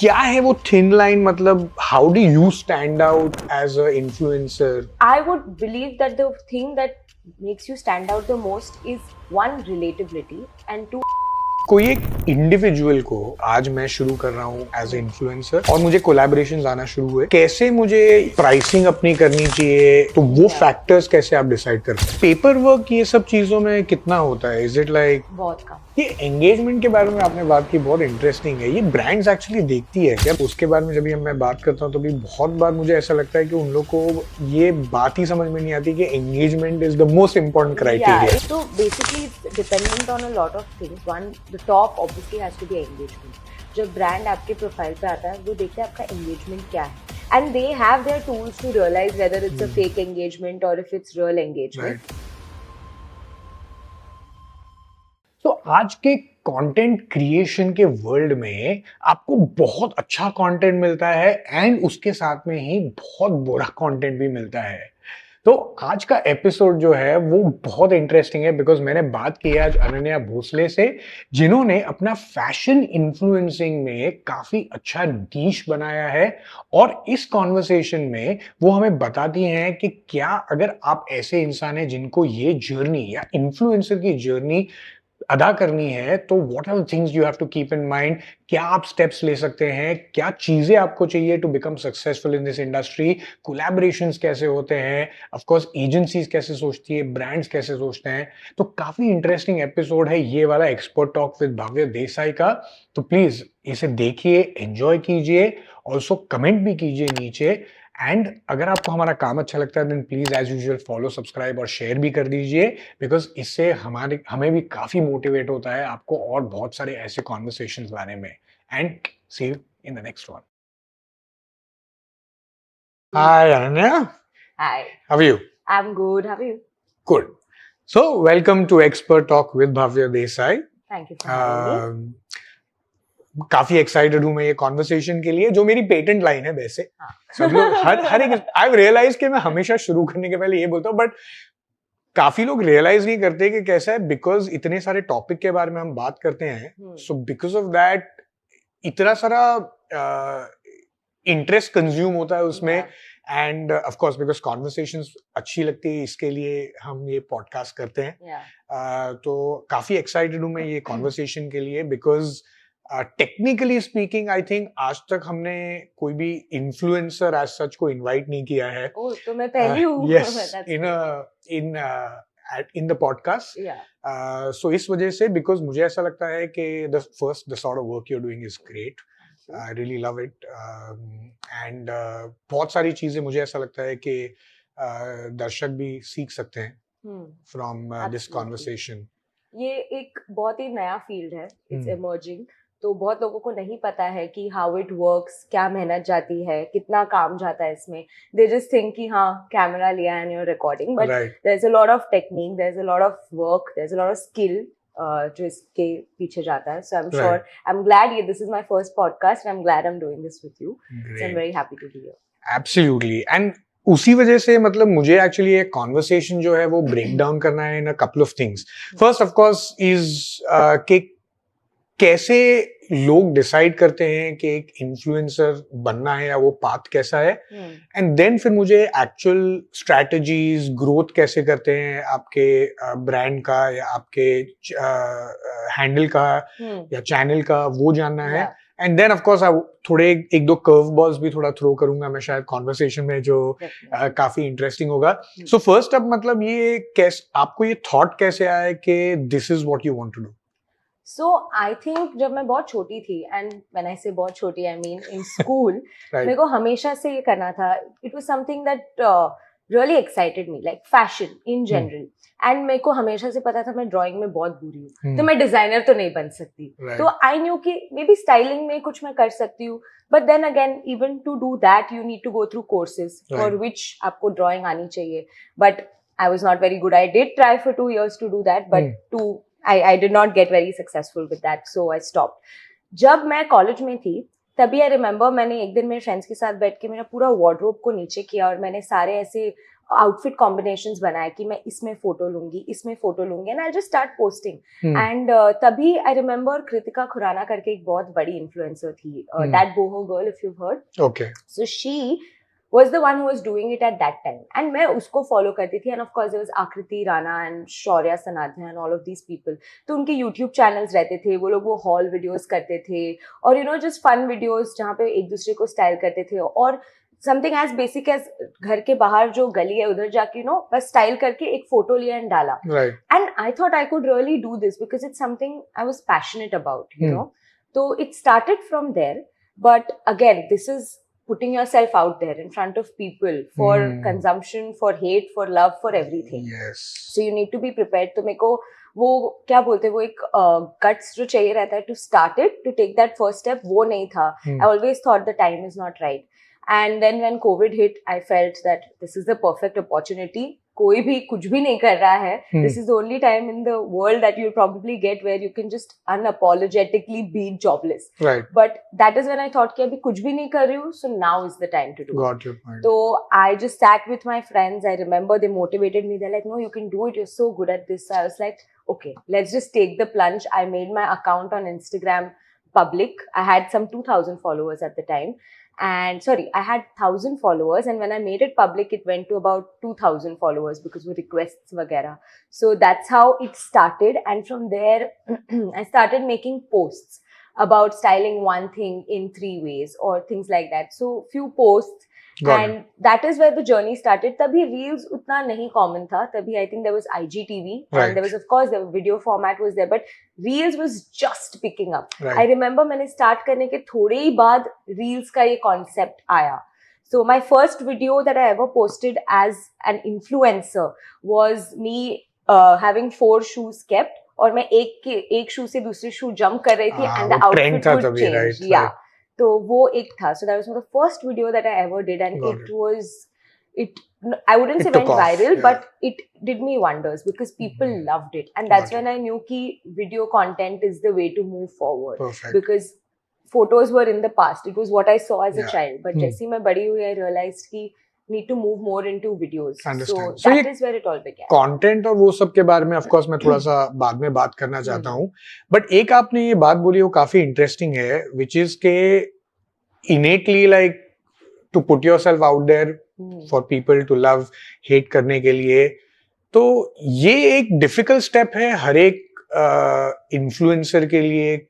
क्या है वो थिन लाइन, मतलब how do you stand out as a influencer? I would believe that the thing that makes you stand out the most is one, relatability, and two, कोई एक individual को आज मैं शुरू कर रहा हूँ एज ए इन्फ्लुएंसर और मुझे कोलैबोरेशंस आना शुरू हुए, कैसे मुझे प्राइसिंग अपनी करनी चाहिए, तो वो फैक्टर्स कैसे आप डिसाइड करते हैं? पेपर वर्क ये सब चीजों में कितना होता है? इज इट लाइक बहुत कम। ये एंगेजमेंट के बारे में आपने बात की, बहुत इंटरेस्टिंग है। ये ब्रांड्स एक्चुअली देखती है क्या उसके बारे में? जब भी मैं बात करता हूँ तो भी बहुत बार मुझे ऐसा लगता है कि उन लोग को ये बात ही समझ में नहीं आती कि engagement is the most important criteria. Yeah, so basically it's dependent on a lot of things. One, the top obviously has to be engagement. जब ब्रांड आपके प्रोफाइल पे आता है वो देखते हैं आपका एंगेजमेंट क्या है, and they have their tools to realise whether it's a fake engagement और इफ इट्स रियल एंगेजमेंट. तो आज के कंटेंट क्रिएशन के वर्ल्ड में आपको बहुत अच्छा कंटेंट मिलता है एंड उसके साथ में ही बहुत बुरा कंटेंट भी मिलता है। तो आज का एपिसोड जो है वो बहुत इंटरेस्टिंग है बिकॉज मैंने बात की है आज अनन्या भोसले से, जिन्होंने अपना फैशन इन्फ्लुएंसिंग में काफी अच्छा नीश बनाया है। और इस कॉन्वर्सेशन में वो हमें बताती हैं कि क्या अगर आप ऐसे इंसान हैं जिनको ये जर्नी या इन्फ्लुएंसर की जर्नी अदा करनी है, तो what are the things you have to keep in mind, क्या आप स्टेप्स ले सकते हैं, क्या चीजें आपको चाहिए to become successful in this industry, collaborations कैसे होते हैं, ऑफ कोर्स एजेंसीज कैसे सोचती है, ब्रांड्स कैसे सोचते हैं। तो काफी इंटरेस्टिंग एपिसोड है ये वाला expert talk with Bhavya Desai का। तो प्लीज इसे देखिए, एंजॉय कीजिए, ऑल्सो कमेंट भी कीजिए नीचे। एंड अगर आपको हमारा काम अच्छा लगता है then please as usual follow, subscribe और शेयर भी कर दीजिए, बिकॉज इससे हमें भी काफी मोटिवेट होता है आपको और बहुत सारे ऐसे कॉन्वर्सेशंस लाने में। And see you in the next one. Hi Ananya, Hi, how are you? I'm good. How are you? Good. So welcome to expert talk with Bhavya Desai. Thank you for having me. काफी एक्साइटेड हूं मैं ये conversation के लिए, जो मेरी patent line है वैसे। हाँ. सब लोग हर एक आई रियलाइज कि मैं हमेशा शुरू करने के पहले ये बोलता हूँ, बट काफी लोग रियलाइज नहीं करते कि कैसा है, बिकॉज इतने सारे टॉपिक के बारे में हम बात करते हैं, सो बिकॉज ऑफ दैट इतना सारा इंटरेस्ट कंज्यूम होता है उसमें। End of course because conversations अच्छी लगती है, इसके लिए हम ये पॉडकास्ट करते हैं। तो काफी एक्साइटेड हूं मैं ये कॉन्वर्सेशन के लिए, because technically speaking I think आज तक हमने कोई भी इन्फ्लुएंसर एज सच को इनवाइट नहीं किया है। तो मैं पहली हूँ। Yes, in the podcast. So इस वजह से, बिकॉज मुझे ऐसा लगता है कि the sort of work you are doing is great, I really love it. And बहुत सारी चीजें मुझे ऐसा लगता है कि दर्शक भी सीख सकते हैं फ्रॉम दिस कॉन्वर्सेशन। ये एक बहुत ही नया फील्ड है, इट्स इमर्जिंग, तो बहुत लोगों को नहीं पता है कि हाउ इट वर्क्स, क्या मेहनत जाती है, कितना काम जाता है इसमें। दे जस्ट थिंक कि हाँ कैमरा लिया and you are recording, but there is a lot of technique, there is a lot of work, there is a lot of skill जो इसके पीछे जाता है. So I am sure, I am glad ये this is my first podcast, I am glad I am doing this with you. So I am very happy to be here. Absolutely. And उसी वजह से मतलब मुझे actually एक conversation जो है वो ब्रेक डाउन करना है in a couple of things. First of course is कि कैसे लोग डिसाइड करते हैं कि एक इन्फ्लुएंसर बनना है या वो पाथ कैसा है, एंड देन फिर मुझे एक्चुअल स्ट्रैटेजीज, ग्रोथ कैसे करते हैं आपके ब्रांड का या आपके हैंडल का या चैनल का, वो जानना है। एंड देन ऑफ कोर्स थोड़े एक दो कर्व बॉल्स भी थोड़ा थ्रो करूंगा मैं शायद कॉन्वर्सेशन में, जो काफी इंटरेस्टिंग होगा। सो फर्स्ट अब मतलब ये आपको ये थॉट कैसे आया कि this is what you want to do? So I think जब मैं बहुत छोटी थी, and when I say बहुत छोटी I mean in school, मेरे को हमेशा से ये करना था. It was something that really excited me, like fashion in general. And मेरे को हमेशा से पता था मैं ड्राइंग में बहुत बुरी हूँ, तो मैं डिजाइनर तो नहीं बन सकती. तो I knew कि मे बी स्टाइलिंग में कुछ मैं कर सकती हूँ, but then again even to do that you need to go through courses for which आपको ड्राइंग आनी चाहिए. But I was not very good. I did try for 2 years to do that, but I did not get very successful with that, so I stopped. जब मैं college में थी तभी I remember मैंने एक दिन मेरे फ्रेंड्स के साथ बैठ के मेरा पूरा वार्डरोब को नीचे किया और मैंने सारे ऐसे आउटफिट कॉम्बिनेशंस बनाए कि मैं इसमें फोटो लूंगी and I just start posting and तभी आई रिमेम्बर कृतिका खुराना करके एक बहुत बड़ी इन्फ्लुएंसर थी, that boho girl, if you heard. Okay. So she was the one who was doing it at that time and मैं उसको follow करती थी and of course there was Akriti Rana and Shaurya Sanadhya and all of these people. तो उनके YouTube channels रहते थे, वो लोग वो haul videos करते थे और you know just fun videos जहाँ पे एक दूसरे को style करते थे और something as basic as घर के बाहर जो गली है उधर जाके बस स्टाइल करके एक फोटो लिया एंड डाला. And I thought I could really do this because it's something I was passionate about, you know. तो it started from there, but again this is putting yourself out there in front of people for consumption, for hate, for love, for everything. Yes. So you need to be prepared. तो मेरे को वो क्या बोलते हैं वो एक guts जो चाहिए रहता है to start it, to take that first step, वो नहीं था. I always thought the time is not right. And then when COVID hit, I felt that this is the perfect opportunity. कोई भी कुछ भी नहीं कर रहा है. This is the only time in the world that you'll probably get where you can just unapologetically be jobless. Right. But that is when I thought कि अभी कुछ भी नहीं कर रही हूँ, so now is the time to do it. Got your point. So I just sat with my friends. I remember they motivated me. They're like, no, you can do it. You're so good at this. So I was like, okay, let's just take the plunge. I made my account on Instagram public. I had some 2,000 followers at the time. And sorry, I had 1,000 followers, and when I made it public, it went to about 2,000 followers because of requests vagera. So that's how it started, and from there, I started making posts about styling one thing in 3 ways or things like that. So few posts, and that is where the journey started. तभी reels उतना नहीं common था. तभी I think there was IGTV, and there was of course the video format was there, but reels was just picking up. I remember मैंने start करने के थोड़े ही बाद reels का ये concept आया. So my first video that I ever posted as an influencer was me having 4 shoes kept, और मैं एक शू से दूसरे शू जंप कर रही थी and the outfit would change. Yeah. तो वो एक था. So that was the first video that I ever did, and I wouldn't say went viral, but it did me wonders because people loved it, and that's when I knew कि video content is the way to move forward. Perfect. Because photos were in the past. It was what I saw as a child, but जैसे मैं बड़ी हुई I realized कि need to move more into videos. Understand. So that is where it all began. Content और वो सब के बारे में of course मैं थोड़ा सा बाद में बात करना चाहता हूँ. But एक आपने ये बात बोली वो काफी interesting है, which is के innately like to put yourself out there for people to love, hate करने के लिए. तो ये एक difficult step है हर एक influencer के लिए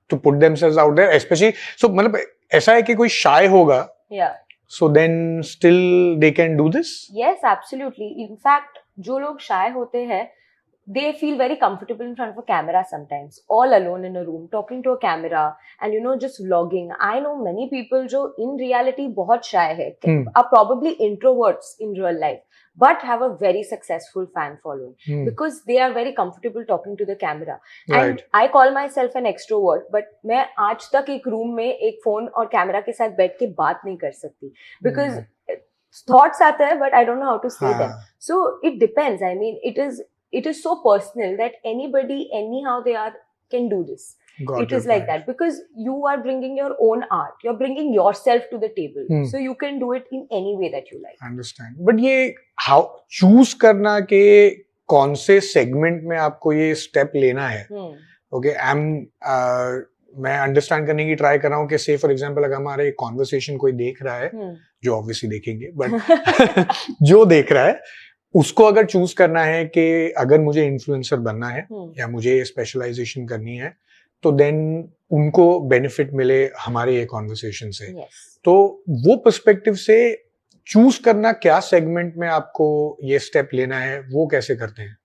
to put themselves out there, especially so मतलब ऐसा है कि कोई shy होगा. Yeah. So then still they can do this? Yes, absolutely. In fact, जो लोग shy होते हैं, they feel very comfortable in front of a camera sometimes, all alone in a room, talking to a camera and just vlogging. I know many people जो in reality बहुत shy है, are probably introverts in real life, but have a very successful fan following because they are very comfortable talking to the camera. And I call myself an extrovert, but मैं आज तक एक room में एक phone और camera के साथ बैठ के बात नहीं कर सकती because thoughts आते हैं, but I don't know how to say them. So it depends. I mean, it is so personal that anybody, anyhow they are, can do this. It is like that because you are bringing your own art. You're bringing yourself to the table. So you can do it in any way that you like. Understand. But ये how choose करना के कौन से segment में आपको ये step लेना है? Okay, मैं understand करने की try कर रहा हूँ कि say for example अगर हमारे conversation कोई देख रहा है, जो obviously देखेंगे, but जो देख रहा है उसको अगर choose करना है कि अगर मुझे influencer बनना है या मुझे specialization करनी है तो देन उनको बेनिफिट मिले हमारे ये कॉन्वर्सेशन से. तो वो पर्सपेक्टिव से चूज करना क्या सेगमेंट में आपको ये स्टेप लेना है, वो कैसे करते हैं?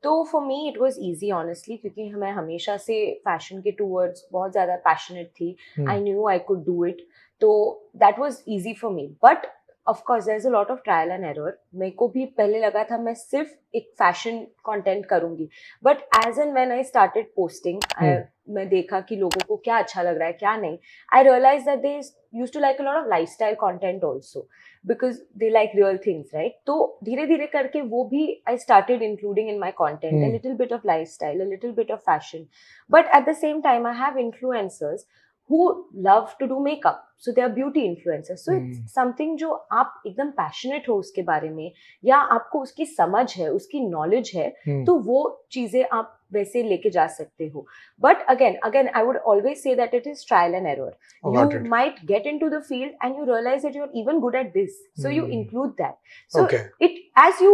तो for me it was easy honestly क्योंकि मैं हमेशा से फैशन के टूवर्ड्स बहुत ज्यादा पैशनेट थी. I knew I could do it, तो that was easy for me. But of course there's a lot of trial and error. मेरे को भी पहले लगा था मैं सिर्फ एक फैशन कंटेंट करूंगी, but as and when I started posting मैं देखा कि लोगों को क्या अच्छा लग रहा है क्या नहीं. I realise that they used to like a lot of lifestyle content also because they like real things, right. तो धीरे धीरे करके वो भी I started including in my content a little bit of lifestyle, a little bit of fashion, but at the same time I have influencers who love to do makeup, so they are beauty influencers. So it's something जो आप एकदम passionate हो उसके बारे में, या आपको उसकी समझ है, उसकी knowledge है, तो वो चीजें आप वैसे लेके जा सकते हो. But again, I would always say that it is trial and error. You might get into the field and you realize that you're even good at this, so you include that. So it, as you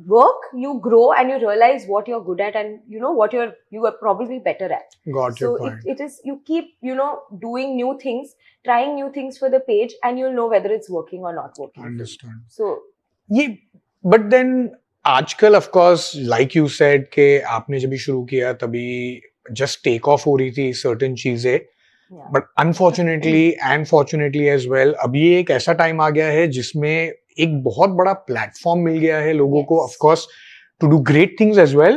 work, you grow and you realize what you're good at and you know what you are probably better at. Got your point. It is, you keep, you know, doing new things, trying new things for the page, and you'll know whether it's working or not working. Understand. So ये, but then आजकल of course like you said कि आपने जब भी शुरू किया तभी just take off हो रही थी certain चीजें, but unfortunately and fortunately as well अभी एक ऐसा टाइम आ गया है जिसमें एक बहुत बड़ा प्लेटफॉर्म मिल गया है लोगों को of course to do great things as well.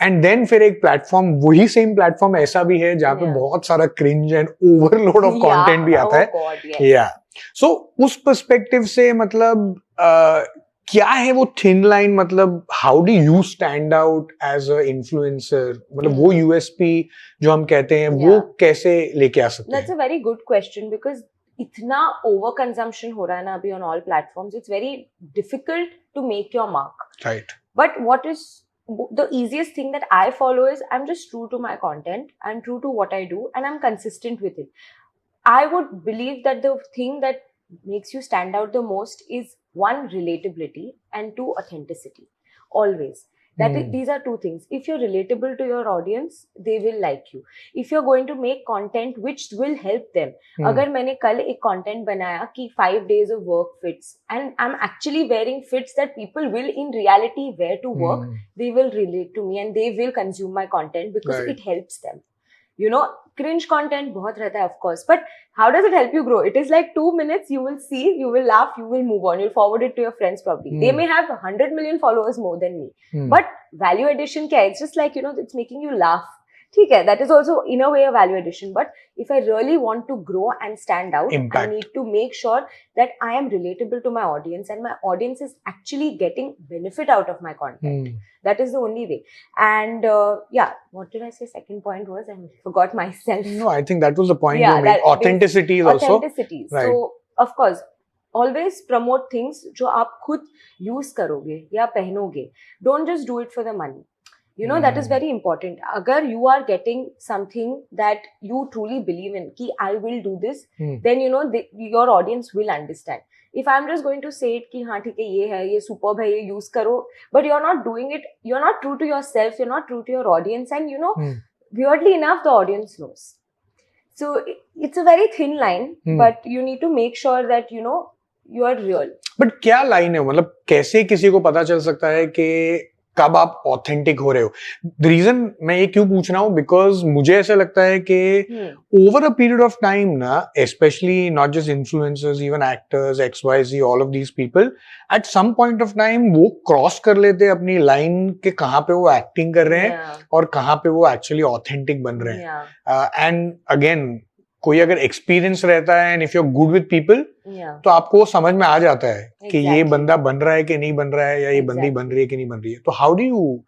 And then फिर एक प्लेटफॉर्म, वही सेम प्लेटफॉर्म ऐसा भी है जहाँ पे बहुत सारा cringe and overload of content भी आता है. Yeah. So उस पर्सपेक्टिव से मतलब क्या है वो थिन लाइन, मतलब how do you stand out as a influencer, मतलब वो यूएसपी जो हम कहते हैं वो कैसे लेके आ सकते हैं? That's a very good question, because इतना ओवर कंजम्पशन हो रहा है ना अभी on all platforms, it's very difficult to make your mark. Right. But what is the easiest thing that I follow is I'm just true to my content, I'm true to what I do, and I'm consistent with it. I would believe that the thing that makes you stand out the most is one, relatability, and two, authenticity. Always. These are two things. If you're relatable to your audience, they will like you. If you're going to make content which will help them, अगर मैंने कल एक content बनाया कि 5 days of work fits, and I'm actually wearing fits that people will in reality wear to work, they will relate to me and they will consume my content because it helps them. You know, cringe content बहुत रहता है of course, but how does it help you grow? It is like 2 minutes, you will see, you will laugh, you will move on, you'll forward it to your friends probably. They may have 100 million followers more than me, but value addition क्या है? It's just like, you know, it's making you laugh. ठीक है, that is also in a way a value addition, but if I really want to grow and stand out, I need to make sure that I am relatable to my audience and my audience is actually getting benefit out of my content. That is the only way. And yeah, what did I say? Second point was, I forgot myself. No, I think that was the point you made. Authenticity is also. Authenticity. Right. So, of course, always promote things जो आप खुद use करोगे या पहनोगे. Don't just do it for the money. You know, that is very important. अगर you are getting something that you truly believe in, कि I will do this, then you know your audience will understand. If I'm just going to say it कि हाँ ठीक है ये है, ये superb है, ये use करो, but you're not doing it, you're not true to yourself, you're not true to your audience, and you know, weirdly enough, the audience knows. So it's a very thin line, but you need to make sure that you know you are real. But क्या line है, मतलब कैसे किसी को पता चल सकता है कि कब आप ऑथेंटिक हो रहे हो? द रीजन मैं ये क्यों पूछ रहा हूँ, बिकॉज मुझे ऐसा लगता है कि over a period of time ना, specially not just influencers, even actors, XYZ, all of these people, at some point of time वो क्रॉस कर लेते हैं अपनी लाइन के कहाँ पे वो एक्टिंग कर रहे हैं और कहाँ पे वो एक्चुअली ऑथेंटिक बन रहे हैं. एंड अगेन कोई अगर एक्सपीरियंस रहता है and if you are good with people, तो आपको समझ में आ जाता है कि ये बंदा बन रहा है कि नहीं बन रहा है, या ये बंदी बन रही है कि नहीं बन रही है. तो how do you?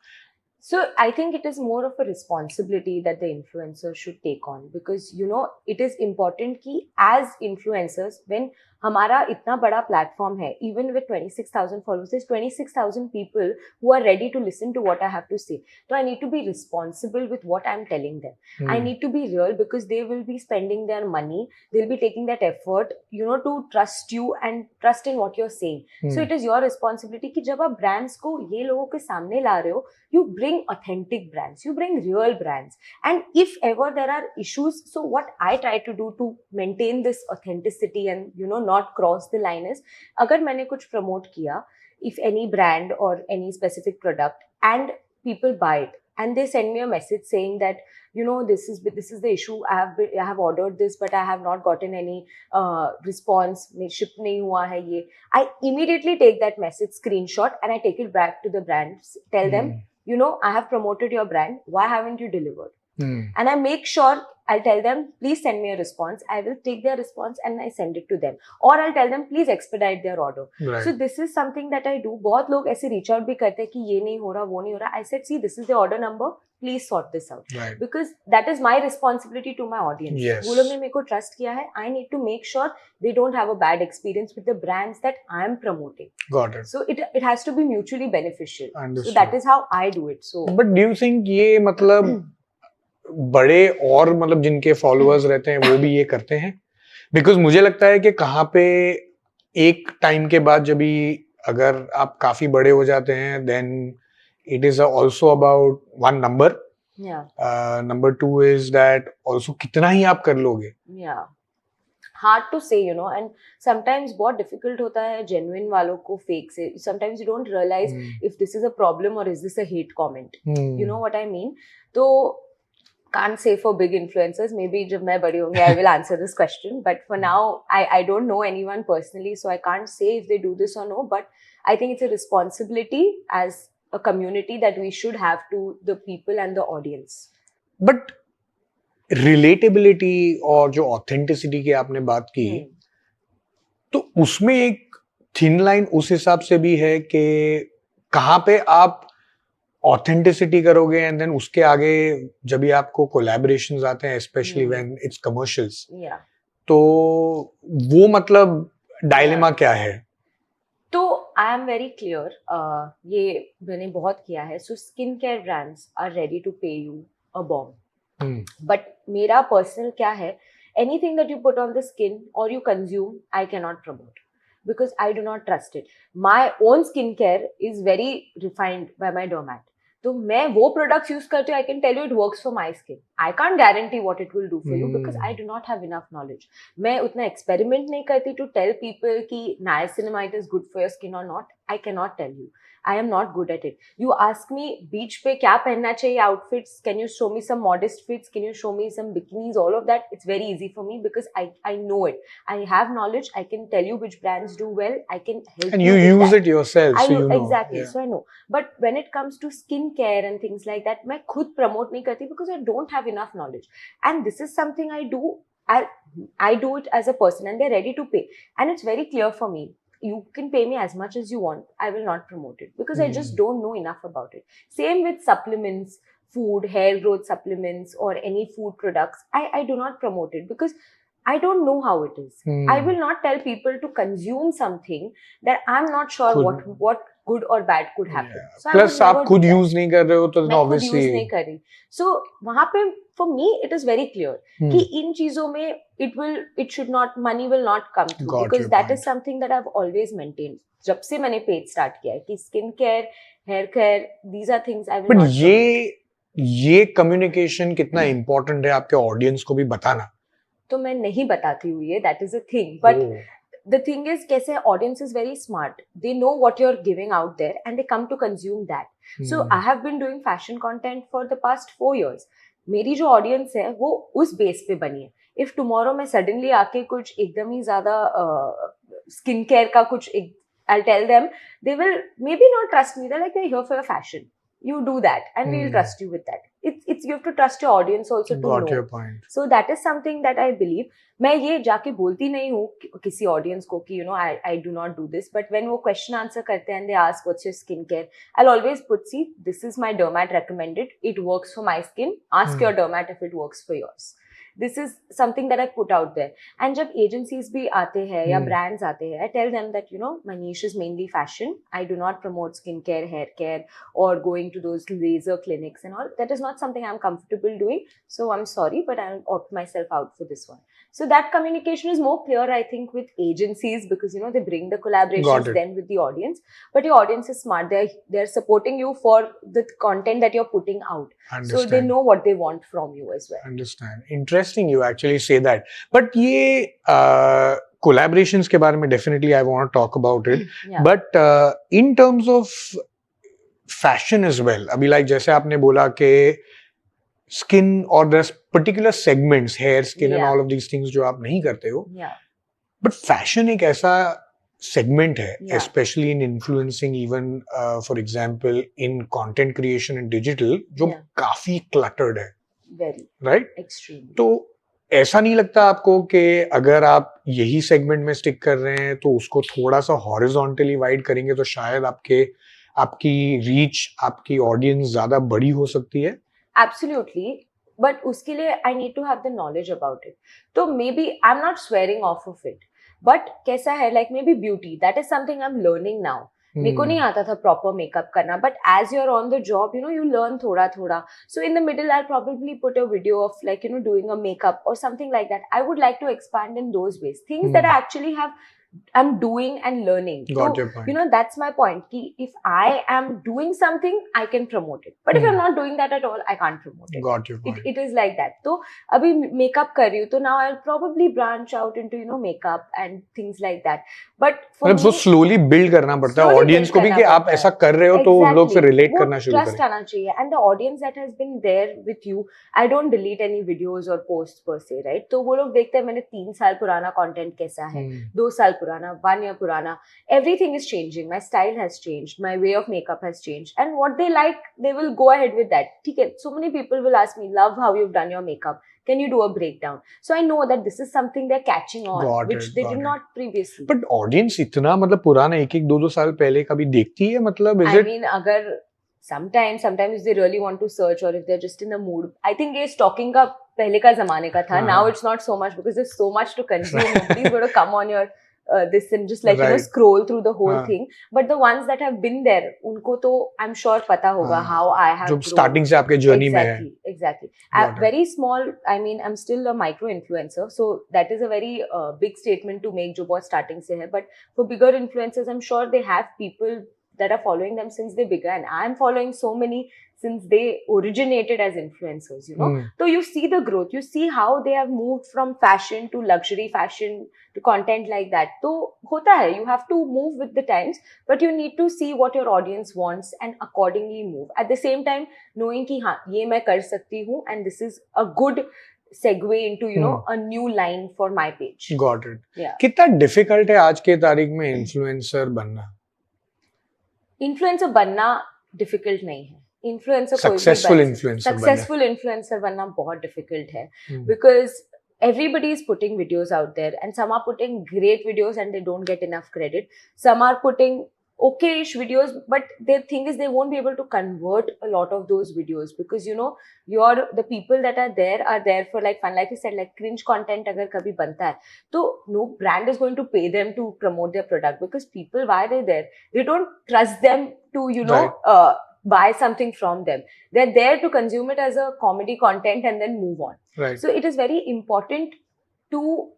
So I think it is more of a responsibility that the influencer should take on, because you know it is important कि as influencers, when हमारा इतना बड़ा platform है, even with 26,000 followers, there's 26,000 people who are ready to listen to what I have to say. So I need to be responsible with what I'm telling them. I need to be real, because they will be spending their money, they'll be taking that effort, you know, to trust you and trust in what you're saying. So it is your responsibility कि जब आप brands को ये लोगों के सामने ला रहे हो, you bring authentic brands, you bring real brands. And if ever there are issues, so what I try to do to maintain this authenticity and you know not cross the line is, अगर मैंने कुछ promote किया, if any brand or any specific product, and people buy it and they send me a message saying that you know this is the issue, I have ordered this but I have not gotten any response, ship नहीं हुआ है ये, I immediately take that message screenshot and I take it back to the brand, tell them, you know, I have promoted your brand, why haven't you delivered? And I make sure I'll tell them, please send me a response. I will take their response and I send it to them. Or I'll tell them, please expedite their order. Right. So this is something that I do. बहुत लोग ऐसे reach out भी करते हैं कि ये नहीं हो रहा, वो नहीं हो रहा. I said, see, this is the order number. Please sort this out. Right. Because that is my responsibility to my audience. Yes. वो लोग ने मेरे को trust किया है. I need to make sure they don't have a bad experience with the brands that I am promoting. Got it. So it has to be mutually beneficial. Understood. So that is how I do it. So. But do you think ये मतलब बड़े और मतलब जिनके followers रहते हैं वो भी ये करते हैं? बिकॉज मुझे लगता है कि कहाँ पे एक टाइम के बाद जब भी अगर आप काफी बड़े हो जाते हैं then it is also about one number, number two is that also कितना ही आप कर लोगे. Hard to say, you know, and sometimes बहुत difficult होता है genuine वालों को fake से. Sometimes you don't realize if this is a problem or is this a hate comment. You know what I mean? तो can't say for big influencers. Maybe जब मैं बड़ी होंगी I will answer this question. But for now, I don't know anyone personally, so I can't say if they do this or no. But I think it's a responsibility as a community that we should have to the people and the audience. But relatability और जो authenticity की आपने बात की तो उसमें एक thin line उस हिसाब से भी है कि कहाँ पे आप ऑथेंटिसिटी करोगे एंड देन उसके आगे जब भी आपको कोलैबोरेशंस आते हैं स्पेशली व्हेन इट्स कमर्शियल्स, तो वो मतलब डायलेमा क्या है? तो आई एम वेरी क्लियर, ये मैंने बहुत किया है. So skin care brands are ready to pay you a bomb. But मेरा personal क्या है, anything that you put on the skin or you consume, I cannot promote because I do not trust it. My own skincare is very refined by my dermat. तो मैं वो products use करती हूँ, I can tell you it works for my skin. I can't guarantee what it will do for you because I do not have enough knowledge. मैं उतना experiment नहीं करती to tell people कि niacinamide is good for your skin or not. I cannot tell you. I am not good at it. You ask me beach पे क्या पहनना चाहिए outfits, can you show me some modest fits, can you show me some bikinis, all of that, it's very easy for me because I know it. I have knowledge, I can tell you which brands do well, I can help and you use that. it yourself, I so know, you know. Exactly, yeah. So I know. But when it comes to skincare and things like that, मैं खुद promote नहीं करती because I don't have enough knowledge. And this is something I do, I do it as a person and they're ready to pay. And it's very clear for me. You can pay me as much as you want. I will not promote it because I just don't know enough about it. Same with supplements, food, hair growth supplements or any food products. I do not promote it because I don't know how it is. I will not tell people to consume something that I'm not sure what good or bad could happen. Yeah. So Plus आप खुद use नहीं कर रहे हो तो obviously मैं खुद use नहीं कर रही. So वहाँ पे for me it is very clear कि इन चीजों में it should not, money will not come through. Got because that point. Is something that I've always maintained. जब से मैंने पेज स्टार्ट किया है कि skin care, hair care, these are things I will But not. ये communication कितना important है आपके ऑडियंस को भी बताना? तो मैं नहीं बताती हूँ ये, that is a thing. But the thing is, कैसे audience is very smart. They know what you're giving out there and they come to consume that. So I have been doing fashion content for the past 4 years. मेरी जो audience है वो उस base पे बनी है. If tomorrow मैं suddenly आके कुछ एकदम ही ज़्यादा skin care का कुछ I'll tell them, they will maybe not trust me. They're like, we're here for your fashion. You do that and we'll trust you with that. It's you have to trust your audience also to know. Got your point. So that is something that I believe. मैं ये जाके बोलती नहीं हूँ किसी audience को कि I do not do this. But when वो question answer करते हैं and they ask what's your skincare, I'll always put, see, this is my dermat recommended. It works for my skin. Ask your dermat if it works for yours. This is something that I put out there. And जब agencies भी आते हैं या brands आते हैं, I tell them that my niche is mainly fashion. I do not promote skincare, hair care, or going to those laser clinics and all. That is not something I'm comfortable doing. So I'm sorry, but I'll opt myself out for this one. So that communication is more clear, I think, with agencies because they bring the collaborations then with the audience. But your audience is smart. They're supporting you for the content that you're putting out. Understand. So they know what they want from you as well. Understand. Interesting you actually say that. But ये collaborations के बारे में definitely I want to talk about it. Yeah. But in terms of fashion as well, अभी like जैसे आपने बोला कि skin or there's particular segments, hair, skin and all of these things जो आप नहीं करते हो. Yeah. But fashion एक ऐसा segment है, especially in influencing, even for example in content creation and digital, जो काफी cluttered है. Very. राइट? Extremely. तो ऐसा नहीं लगता आपको कि अगर आप यही सेगमेंट में स्टिक कर रहे हैं तो उसको थोड़ा सा हॉरिजॉन्टली वाइड करेंगे तो शायद आपकी रीच, आपकी ऑडियंस ज्यादा बड़ी हो सकती है? Absolutely. But उसके लिए I need to have the knowledge about it. तो maybe I'm not swearing off of it. But कैसा है, like maybe beauty, that is something I'm learning now. मेरे को नहीं आता था proper makeup करना, but as you're on the job, you know, you learn थोड़ा थोड़ा. So in the middle, I'll probably put a video of like, you know, doing a makeup or something like that. I would like to expand in those ways. Things that I actually I'm doing and learning. Got So, your point. you know, that's my point. Ki if I am doing something, I can promote it. But if I'm not doing that at all, I can't promote it. Got your point. It is like that. So, abhi makeup कर रही हूँ, तो now I'll probably branch out into, you know, makeup and things like that. But for मतलब वो me, slowly build करना पड़ता है slowly audience build को भी करना कि आप पड़ता है. ऐसा कर रहे हो तो उन लोग फिर रिलेट वो करना शुरू trust करें. आना चाहिए. And the audience that has been there with you, I don't delete any videos or posts per se, right? तो वो लोग देखते हैं मैंने 3 साल पुराना content कैसा है, 2 साल पुराना, 1 year पुराना. Everything is changing. My style has changed. My way of makeup has changed. And what they like, they will go ahead with that. ठीक है. So many people will ask me, love how you've done your makeup. Can you do a breakdown? So I know that this is something they're catching on, which they did not previously. But audience इतना मतलब पुराना 1-1 2-2 साल पहले का भी देखती है मतलब is I it? mean, अगर sometimes they really want to search or if they're just in the mood. I think ये stalking का पहले का ज़माने का था. Now it's not so much because there's so much to consume. Nobody's going to come on your this and just like, you know, scroll through the whole thing. But the ones that have been there, उनको तो I'm sure पता होगा how I have जो grown. starting से आपके journey में है. Exactly. Very small, I mean, I'm still a micro influencer. So that is a very big statement to make जो बहुत starting से है. But for bigger influencers, I'm sure they have people that are following them since they began. I'm following so many since they originated as influencers, you know. So you see the growth, you see how they have moved from fashion to luxury fashion to content like that. So hota hai, you have to move with the times, but you need to see what your audience wants and accordingly move. At the same time, knowing ki haan, ye main kar sakti hu and this is a good segue into, you know, a new line for my page. Got it. Yeah. कितना difficult है आज के तारीख में influencer बनना? Influencer बनना difficult नहीं है. Influencer successful influencer बनना बहुत difficult है because everybody is putting videos out there and some are putting great videos and they don't get enough credit. Some are putting okay-ish videos, but the thing is they won't be able to convert a lot of those videos because, you know, the people that are there for like fun. Like you said, like cringe content अगर कभी बनता है तो no brand is going to pay them to promote their product because people, why they're there? They don't trust them to, you know, buy something from them. They're there to consume it as a comedy content and then move on. Right. So it is very important to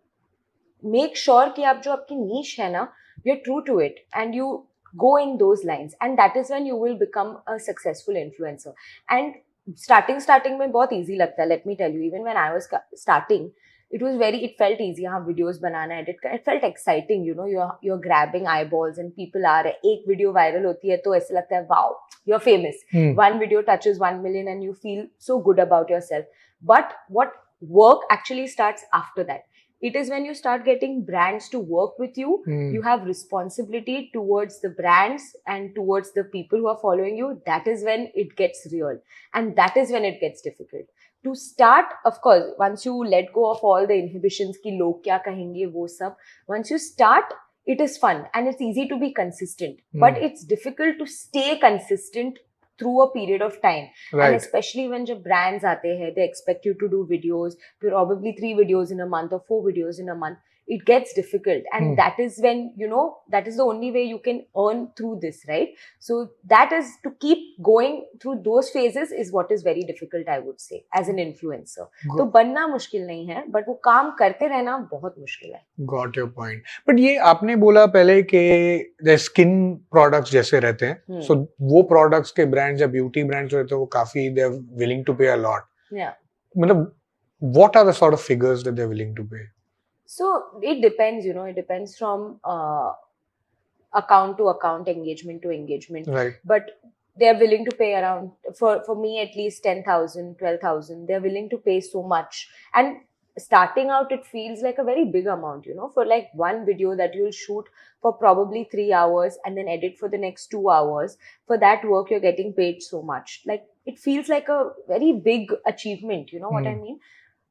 make sure कि आप जो आपकी niche है ना, you're true to it and you go in those lines, and that is when you will become a successful influencer. And starting में बहुत easy लगता है. Let me tell you, even when I was starting, it felt easy. हाँ, videos बनाना, edit करना, it felt exciting, you know, you're grabbing eyeballs and people आ रहे हैं. एक video viral होती है तो ऐसा लगता है wow, you're famous. One video touches 1 million and you feel so good about yourself. But what work actually starts after that. It is when you start getting brands to work with you, you have responsibility towards the brands and towards the people who are following you. That is when it gets real. And that is when it gets difficult. To start, of course, once you let go of all the inhibitions, ki log kya kahenge, wo sab, once you start, it is fun and it's easy to be consistent. But it's difficult to stay consistent through a period of time. Right. And especially when jab brands aate hai, they expect you to do videos, probably 3 videos in a month or 4 videos in a month. It gets difficult. And that is when, you know, that is the only way you can earn through this, right? So that is to keep going through those phases is what is very difficult, I would say, as an influencer. तो बनना मुश्किल नहीं है, but वो काम करते रहना बहुत मुश्किल है. Got your point. But ये आपने बोला पहले कि the skin products जैसे रहते हैं, so वो products के brands या beauty brands रहते हैं वो काफी they are willing to pay a lot. Yeah. मतलब what are the sort of figures that they are willing to pay? So it depends, you know, it depends from account to account, engagement to engagement. Right. But they're willing to pay around, for me at least 10,000, 12,000. They're willing to pay so much. And starting out, it feels like a very big amount, you know, for like one video that you'll shoot for probably 3 hours and then edit for the next 2 hours. For that work, you're getting paid so much. Like it feels like a very big achievement, you know what I mean?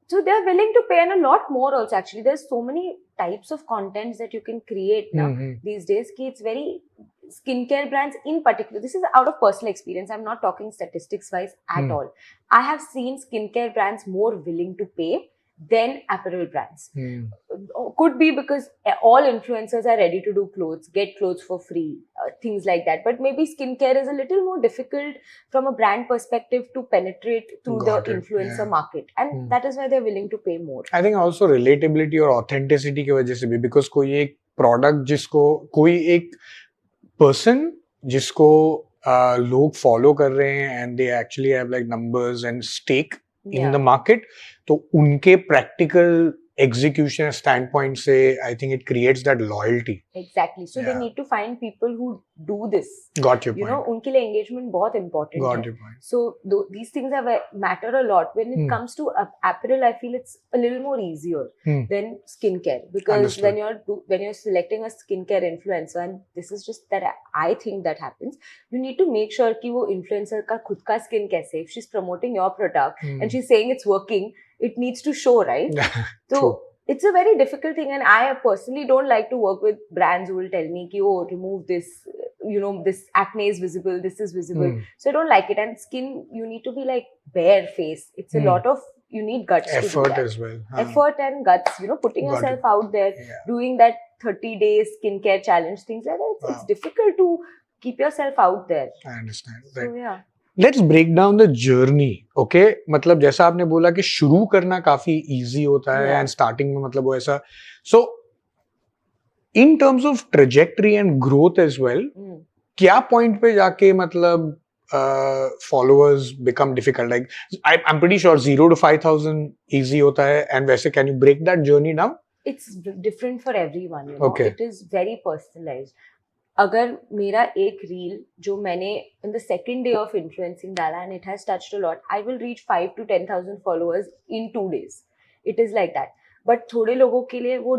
So they're willing to pay, and a lot more also. Actually, there's so many types of contents that you can create now these days. Ki it's very skincare brands in particular. This is out of personal experience. I'm not talking statistics wise at all. I have seen skincare brands more willing to pay than apparel brands. Could be because all influencers are ready to do clothes, get clothes for free, things like that. But maybe skincare is a little more difficult from a brand perspective to penetrate through the influencer market, and that is why they're willing to pay more. I think also relatability और authenticity की वजह से भी, because कोई एक product जिसको कोई एक person जिसको लोग follow कर रहे हैं and they actually have like numbers and stake in the market, तो उनके practical execution standpoint से I think it creates that loyalty. Exactly. So they need to find people who do this. Got your point. You know, उनके लिए engagement बहुत important है. Got your point. So these things matter a lot. When it comes to apparel, I feel it's a little more easier than skincare, because when you're selecting a skincare influencer, and this is just that I think that happens, you need to make sure कि वो influencer का खुद का skin कैसे, if she's promoting your product and she's saying it's working, it needs to show, right? So it's a very difficult thing, and I personally don't like to work with brands who will tell me ki, oh, remove this, you know, this acne is visible, this is visible. So I don't like it. And skin, you need to be like bare face. It's a lot of, you need guts to do that. Effort as well. Effort and guts, you know, putting yourself out there, doing that 30 days skincare challenge, things like that. It's difficult to keep yourself out there. I understand. So yeah. Let's break down the journey, okay? मतलब जैसा आपने बोला कि शुरू करना काफी easy होता है and starting में मतलब वो ऐसा. So, in terms of trajectory and growth as well, क्या point पे जाके मतलब followers become difficult? Like I'm pretty sure 0 to 5,000 easy होता है, and वैसे can you break that journey down? It's different for everyone, you know. Okay. It is very personalized. अगर मेरा एक रील जो मैंने in the second day of influencing डाला and it has touched a lot, I will reach 5 to 10,000 followers in 2 days. It is like that. But थोड़े लोगों के लिए वो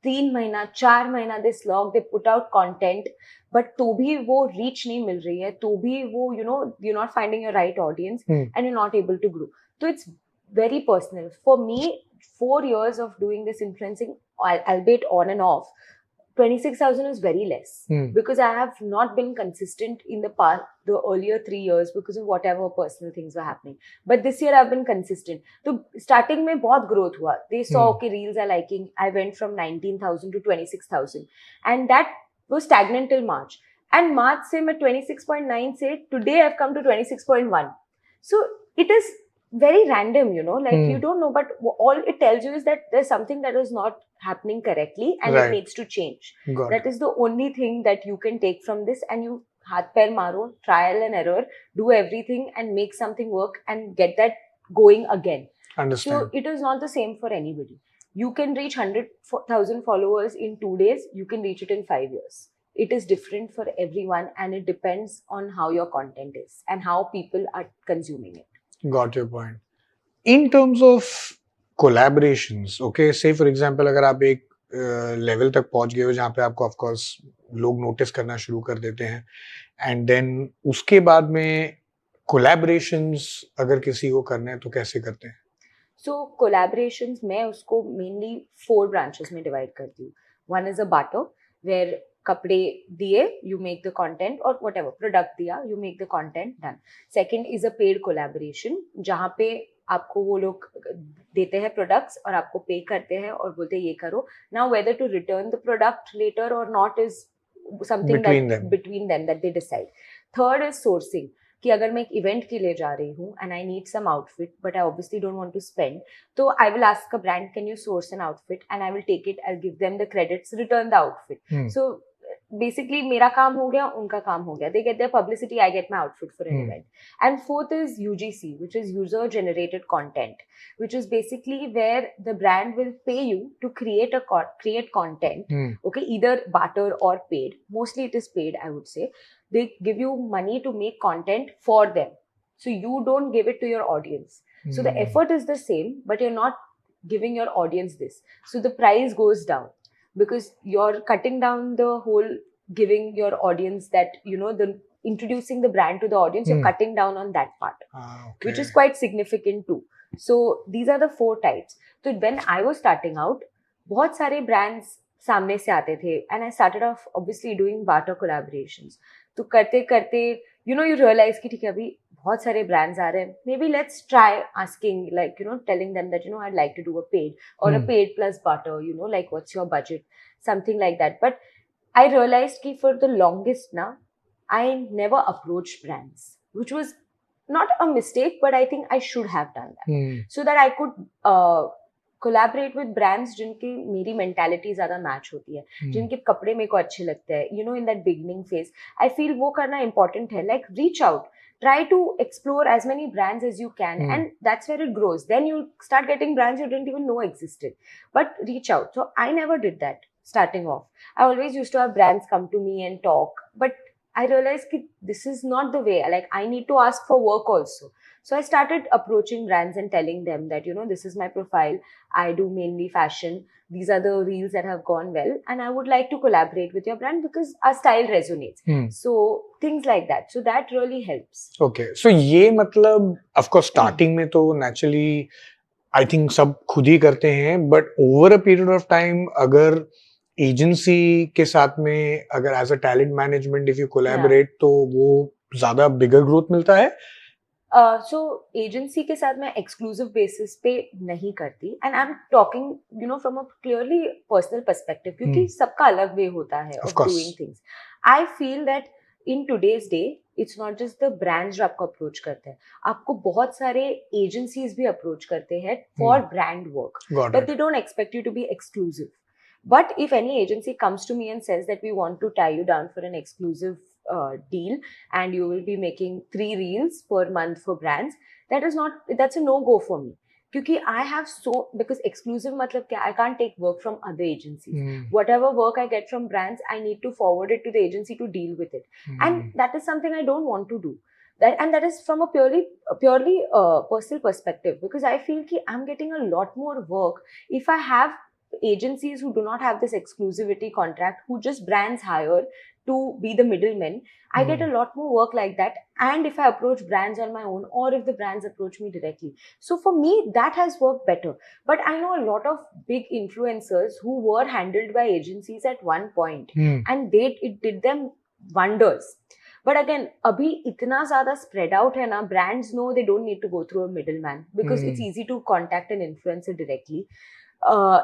3 महीना 4 महीना they slog, they put out content, but तो भी वो reach नहीं मिल रही है, तो भी वो, you know, you're not finding your right audience and you're not able to grow. So it's very personal. For me, 4 years of doing this influencing, albeit on and off, 26,000 is very less because I have not been consistent in the earlier 3 years because of whatever personal things were happening. But this year I've been consistent. So starting में बहुत growth हुआ. They saw okay, reels are liking. I went from 19,000 to 26,000, and that was stagnant till March. And March से मैं 26.9 से today I've come to 26.1. So it is very random, you know, like you don't know, but all it tells you is that there's something that is not happening correctly and it needs to change. That is the only thing that you can take from this, and you haath pair maro, trial and error, do everything and make something work and get that going again. Understand. So it is not the same for anybody. You can reach 100,000 followers in 2 days, you can reach it in 5 years. It is different for everyone, and it depends on how your content is and how people are consuming it. Got your point. In terms of collaborations, okay, say for example, अगर आप एक level तक पहुंच गए हो जहाँ पे आपको of course लोग नोटिस करना शुरू कर देते हैं, and then उसके बाद में collaborations अगर किसी को करने हैं तो कैसे करते हैं? So collaborations मैं उसको mainly 4 branches में divide करती हूँ. One is a barter, where कपड़े दिए, you make the content, or whatever product दिया, you make the content, done. Second is a paid collaboration, जहाँ पे आपको वो लोग देते हैं products और आपको पे करते हैं और बोलते हैं ये करो. Now whether to return the product later or not is something between them that they decide. Third is sourcing, कि अगर मैं एक इवेंट के लिए जा रही हूँ and I need some outfit but I obviously don't want to spend, तो I will ask a brand, can you source an outfit, and I will take it, I'll give them the credits, return the outfit. So basically मेरा काम हो गया, उनका काम हो गया. They get their publicity, I get my outfit for an event. And fourth is UGC, which is user generated content, which is basically where the brand will pay you to create content. Okay, either barter or paid. Mostly it is paid, I would say. They give you money to make content for them, so you don't give it to your audience. So the effort is the same, but you're not giving your audience this, so the price goes down because you're cutting down the whole giving your audience that, you know, the introducing the brand to the audience, you're cutting down on that part, which is quite significant too. So these are the 4 types. So when I was starting out, बहुत सारे brands सामने से आते थे, and I started off obviously doing barter collaborations. तो करते करते you realize कि ठीक है अभी बहुत सारे brands आ रहे हैं, maybe let's try asking, like telling them that I'd like to do a paid or a paid plus barter, like what's your budget, something like that. But I realized कि for the longest now I never approached brands, which was not a mistake, but I think I should have done that so that I could collaborate with brands जिनकी मेरी mentality ज़्यादा match होती है, जिनके कपड़े मेरे को अच्छे लगते हैं, in that beginning phase. I feel वो करना important है, like reach out, try to explore as many brands as you can, and that's where it grows. Then you start getting brands you didn't even know existed, but reach out. So I never did that starting off. I always used to have brands come to me and talk, but I realized that this is not the way. Like I need to ask for work also. So I started approaching brands and telling them that, this is my profile. I do mainly fashion. These are the reels that have gone well. And I would like to collaborate with your brand because our style resonates. So things like that. So that really helps. Okay. So ये मतलब, of course, starting में तो naturally, I think सब खुद ही करते हैं. But over a period of time, अगर agency के साथ में अगर as a talent management if you collaborate तो वो ज्यादा बिगर ग्रोथ मिलता है. सो एजेंसी के साथ मैं एक्सक्लूसिव बेसिस पे नहीं करती, and I am talking from a clearly personal perspective, क्योंकि सबका अलग वे होता है of doing things. I feel that in today's day it's not just the brands जो आपको अप्रोच करते हैं, आपको बहुत सारे एजेंसीज भी अप्रोच करते हैं for brand work, but they don't expect you to be exclusive. But if any agency comes to me and says that we want to tie you down for an exclusive deal and you will be making 3 reels per month for brands, that's a no-go for me. Because exclusive matlab kya? I can't take work from other agencies. Whatever work I get from brands, I need to forward it to the agency to deal with it. And that is something I don't want to do. That is from a purely personal perspective, because I feel ki I'm getting a lot more work if I have agencies who do not have this exclusivity contract, who just brands hire to be the middlemen. I get a lot more work like that, and if I approach brands on my own, or if the brands approach me directly. So for me, that has worked better. But I know a lot of big influencers who were handled by agencies at one point, and it did them wonders. But again, abhi itna zyada spread out hai na, brands know they don't need to go through a middleman, because it's easy to contact an influencer directly.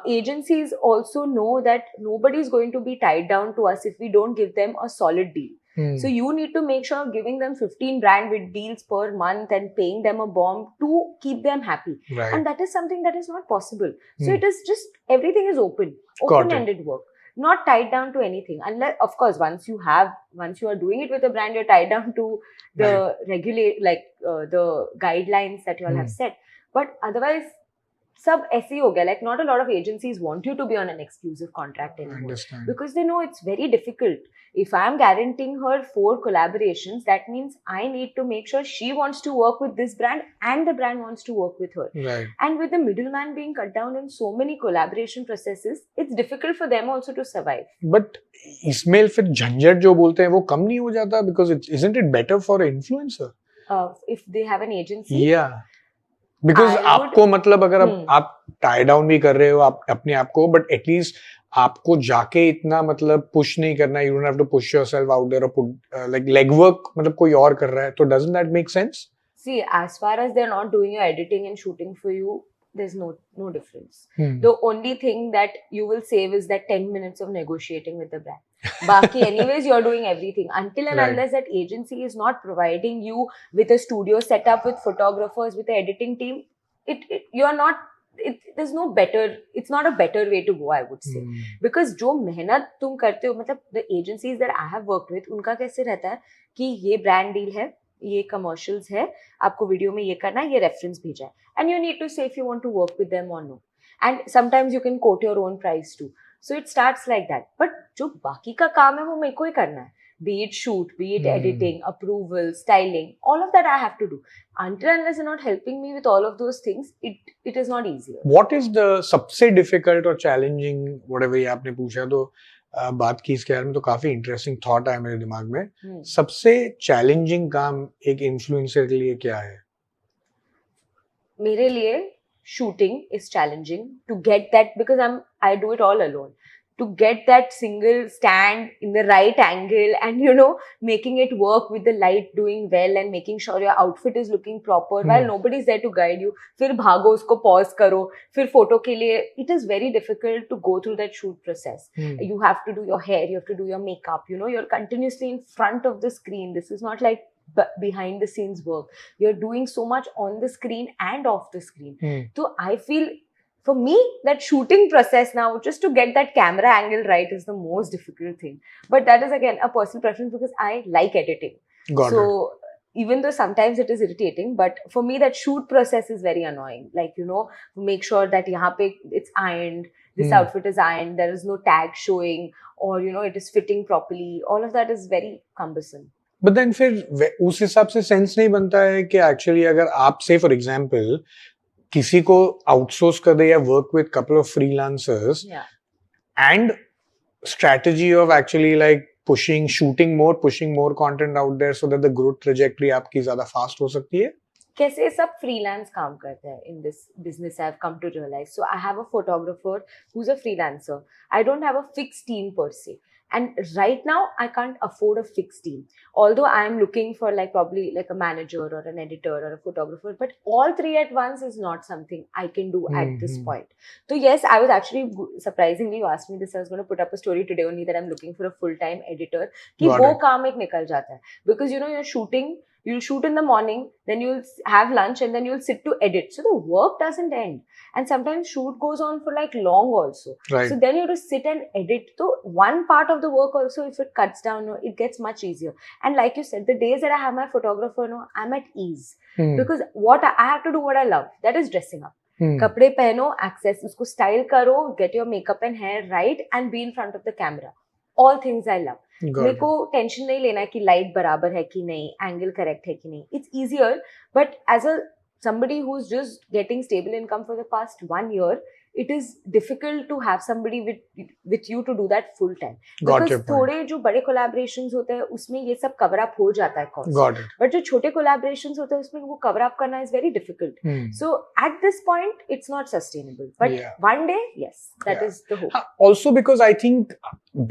Agencies also know that nobody is going to be tied down to us if we don't give them a solid deal. So you need to make sure giving them 15 brand with deals per month and paying them a bomb to keep them happy. Right. And that is something that is not possible. So it is just, everything is open-ended work, not tied down to anything. Unless, of course, once you are doing it with a brand, you're tied down to the the guidelines that you all have set. But otherwise, सब ऐसे ही हो गया. Like not a lot of agencies want you to be on an exclusive contract anymore, because they know it's very difficult. If I'm guaranteeing her 4 collaborations, that means I need to make sure she wants to work with this brand and the brand wants to work with her. Right. And with the middleman being cut down in so many collaboration processes, it's difficult for them also to survive. But इसमें फिर झंझट जो बोलते हैं वो कम नहीं हो जाता, because isn't it better for an influencer? If they have an agency? Yeah. Because आपको मतलब अगर आप टाई डाउन भी कर रहे हो आप अपने आप को, बट एटलीस्ट आपको जाके इतना मतलब पुश नहीं करना, you don't have to push yourself out there और पुट लाइक लेग वर्क, मतलब कोई और कर रहा है, तो doesn't that make sense? See as far as they are not doing your editing and shooting for you, there's no difference. The only thing that you will save is that 10 minutes of negotiating with the brand. Baki anyways you're doing everything until and unless that agency is not providing you with a studio setup, with photographers, with the editing team, there's no better, it's not a better way to go, I would say. Because जो मेहनत तुम करते हो, मतलब the agencies that I have worked with, उनका कैसे रहता है कि ये brand deal है, ये कमर्शियल्स है, आपको वीडियो में ये करना है, ये रेफरेंस भेजा है, and you need to say if you want to work with them or no, and sometimes you can quote your own price too. So it starts like that. But जो बाकी का काम है वो मेरे को ही करना है. be it shoot, be it Hmm. editing, approval, styling, all of that I have to do. Until unless you're not helping me with all of those things, it is not easier. What is the सबसे difficult or challenging whatever ये आपने पूछा तो बात की इसके बारे में तो काफी इंटरेस्टिंग थॉट आया मेरे दिमाग में सबसे चैलेंजिंग काम एक इन्फ्लुएंसर के लिए क्या है मेरे लिए shooting is challenging to get that because I do it all alone. To get that single stand in the right angle and making it work with the light doing well and making sure your outfit is looking proper while nobody's there to guide you. फिर भागो उसको pause करो फिर photo के लिए it is very difficult to go through that shoot process. You have to do your hair, you have to do your makeup, you're continuously in front of the screen. This is not like behind the scenes work. You're doing so much on the screen and off the screen. So I feel for me, that shooting process now, just to get that camera angle right is the most difficult thing. But that is again a personal preference because I like editing. Got so it. Even though sometimes it is irritating, but for me that shoot process is very annoying. Like, make sure that yahan pe it's ironed, this outfit is ironed, there is no tag showing, or it is fitting properly. All of that is very cumbersome. But then फिर उस हिसाब से sense नहीं बनता है कि actually अगर आप से फॉर एग्जांपल किसी को आउटसोर्स कर दे या work with couple of freelancers and strategy of actually like shooting more content out there so that the growth trajectory आपकी ज्यादा फास्ट हो सकती है कैसे सब फ्रीलांस काम करते हैं in this business I have come to realise so I have a photographer who is a freelancer I don't have a fixed team per se. And right now, I can't afford a fixed team. Although I am looking for probably a manager or an editor or a photographer, but all three at once is not something I can do at this point. So yes, I was actually surprisingly, you asked me this, I was going to put up a story today only that I'm looking for a full-time editor. कि वो काम एक निकल जाता है. Because you're shooting. You'll shoot in the morning, then you'll have lunch and then you'll sit to edit. So the work doesn't end. And sometimes shoot goes on for long also. Right. So then you have to sit and edit. So one part of the work also, if it cuts down, it gets much easier. And like you said, the days that I have my photographer, I'm at ease. Because I have to do what I love. That is dressing up. कपड़े पहनो, access, उसको style करो, get your makeup and hair right and be in front of the camera. All things I love. मेरे को tension नहीं लेना है कि लाइट बराबर है कि नहीं, एंगल करेक्ट है कि नहीं. It's easier but as a somebody who's just getting stable income for the past 1 year, it is difficult to have somebody with you to do that full time. Because थोड़े जो बड़े collaborations होते हैं उसमें ये सब cover up हो जाता है cost. But जो छोटे collaborations होते हैं उसमें वो cover up करना is very difficult. So at this point it's not sustainable. But one day, yes, that is the hope. Also because I think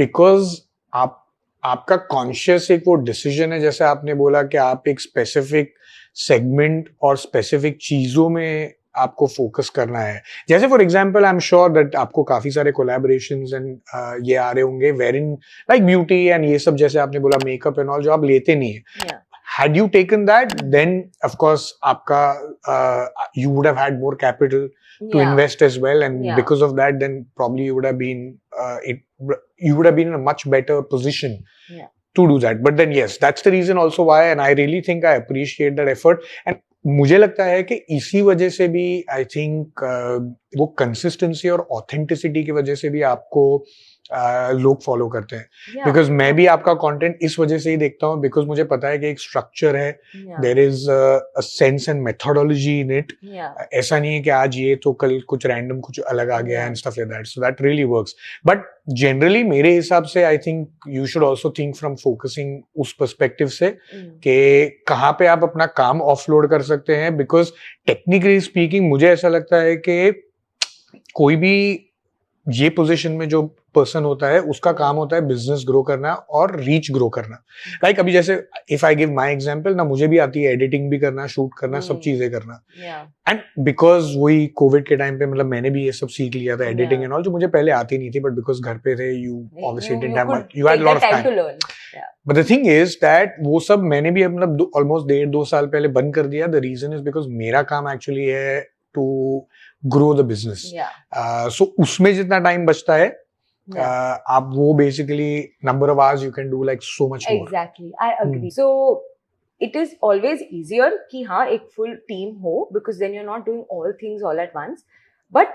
because आपका कॉन्शियस एक वो डिसीजन है जैसे आपने बोला कि आप एक स्पेसिफिक सेगमेंट और स्पेसिफिक चीजों में आपको फोकस करना है जैसे for example I am sure that आपको काफी सारे कोलैबोरेशंस एंड ये आ रहे होंगे wherein like beauty and ये सब जैसे आपने बोला मेकअप एंड ऑल जो आप लेते नहीं है had you taken that then of course आपका you would have had more capital to invest as well and because of that then probably you would have been in a much better position to do that but then yes that's the reason also why and I really think I appreciate that effort and मुझे लगता है कि इसी वजह से भी I think वो consistency और ऑथेंटिसिटी की वजह से भी आपको लोग फॉलो करते हैं बिकॉज मैं भी आपका कंटेंट इस वजह से ही देखता हूँ बिकॉज मुझे पता है कि एक स्ट्रक्चर है there is a sense and methodology in it ऐसा नहीं है कि आज ये तो कल कुछ रैंडम कुछ अलग आ गया and stuff like that so that really works but generally मेरे हिसाब से I think you should also think from focusing उस पर्सपेक्टिव से कि कहाँ पे आप अपना काम ऑफलोड कर सकते हैं बिकॉज टेक्निकली स्पीकिंग मुझे ऐसा लगता है कि कोई भी ये पोजीशन में जो पर्सन होता है उसका काम होता है बिजनेस ग्रो करना और रीच ग्रो करना लाइक अभी जैसे if I give my example ना मुझे भी आती है एडिटिंग भी करना शूट करना सब चीजें करना एंड बिकॉज वही कोविड के टाइम पे मतलब मैंने भी ये सब सीख लिया था एडिटिंग एंड ऑल जो मुझे पहले आती नहीं थी बट बिकॉज घर पे थे you obviously didn't have much you had lot of time but the thing is that वो सब मैंने भी मतलब ऑलमोस्ट 1.5-2 साल पहले बंद कर दिया द रीजन इज बिकॉज मेरा काम एक्चुअली है to grow the business so उसमें जितना टाइम बचता है आप वो basically number of hours you can do like so much more. Exactly, I agree. So it is always easier कि हाँ एक full team हो because then you're not doing all things all at once. But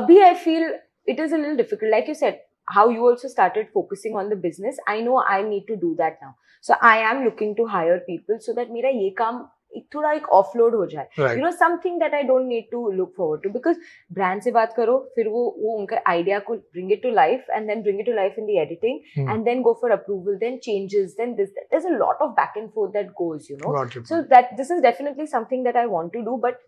अभी I feel it is a little difficult. Like you said, how you also started focusing on the business, I know I need to do that now. So I am looking to hire people so that मेरा ये काम थोड़ा एक offload हो जाए. Right. You know, something that I don't need to look forward to, because brand से बात करो, फिर वो उनका idea को bring it to life and then bring it to life in the editing and then go for approval, then changes, then this. There's a lot of back and forth that goes, you know. Got it. So that this is definitely something that I want to do, but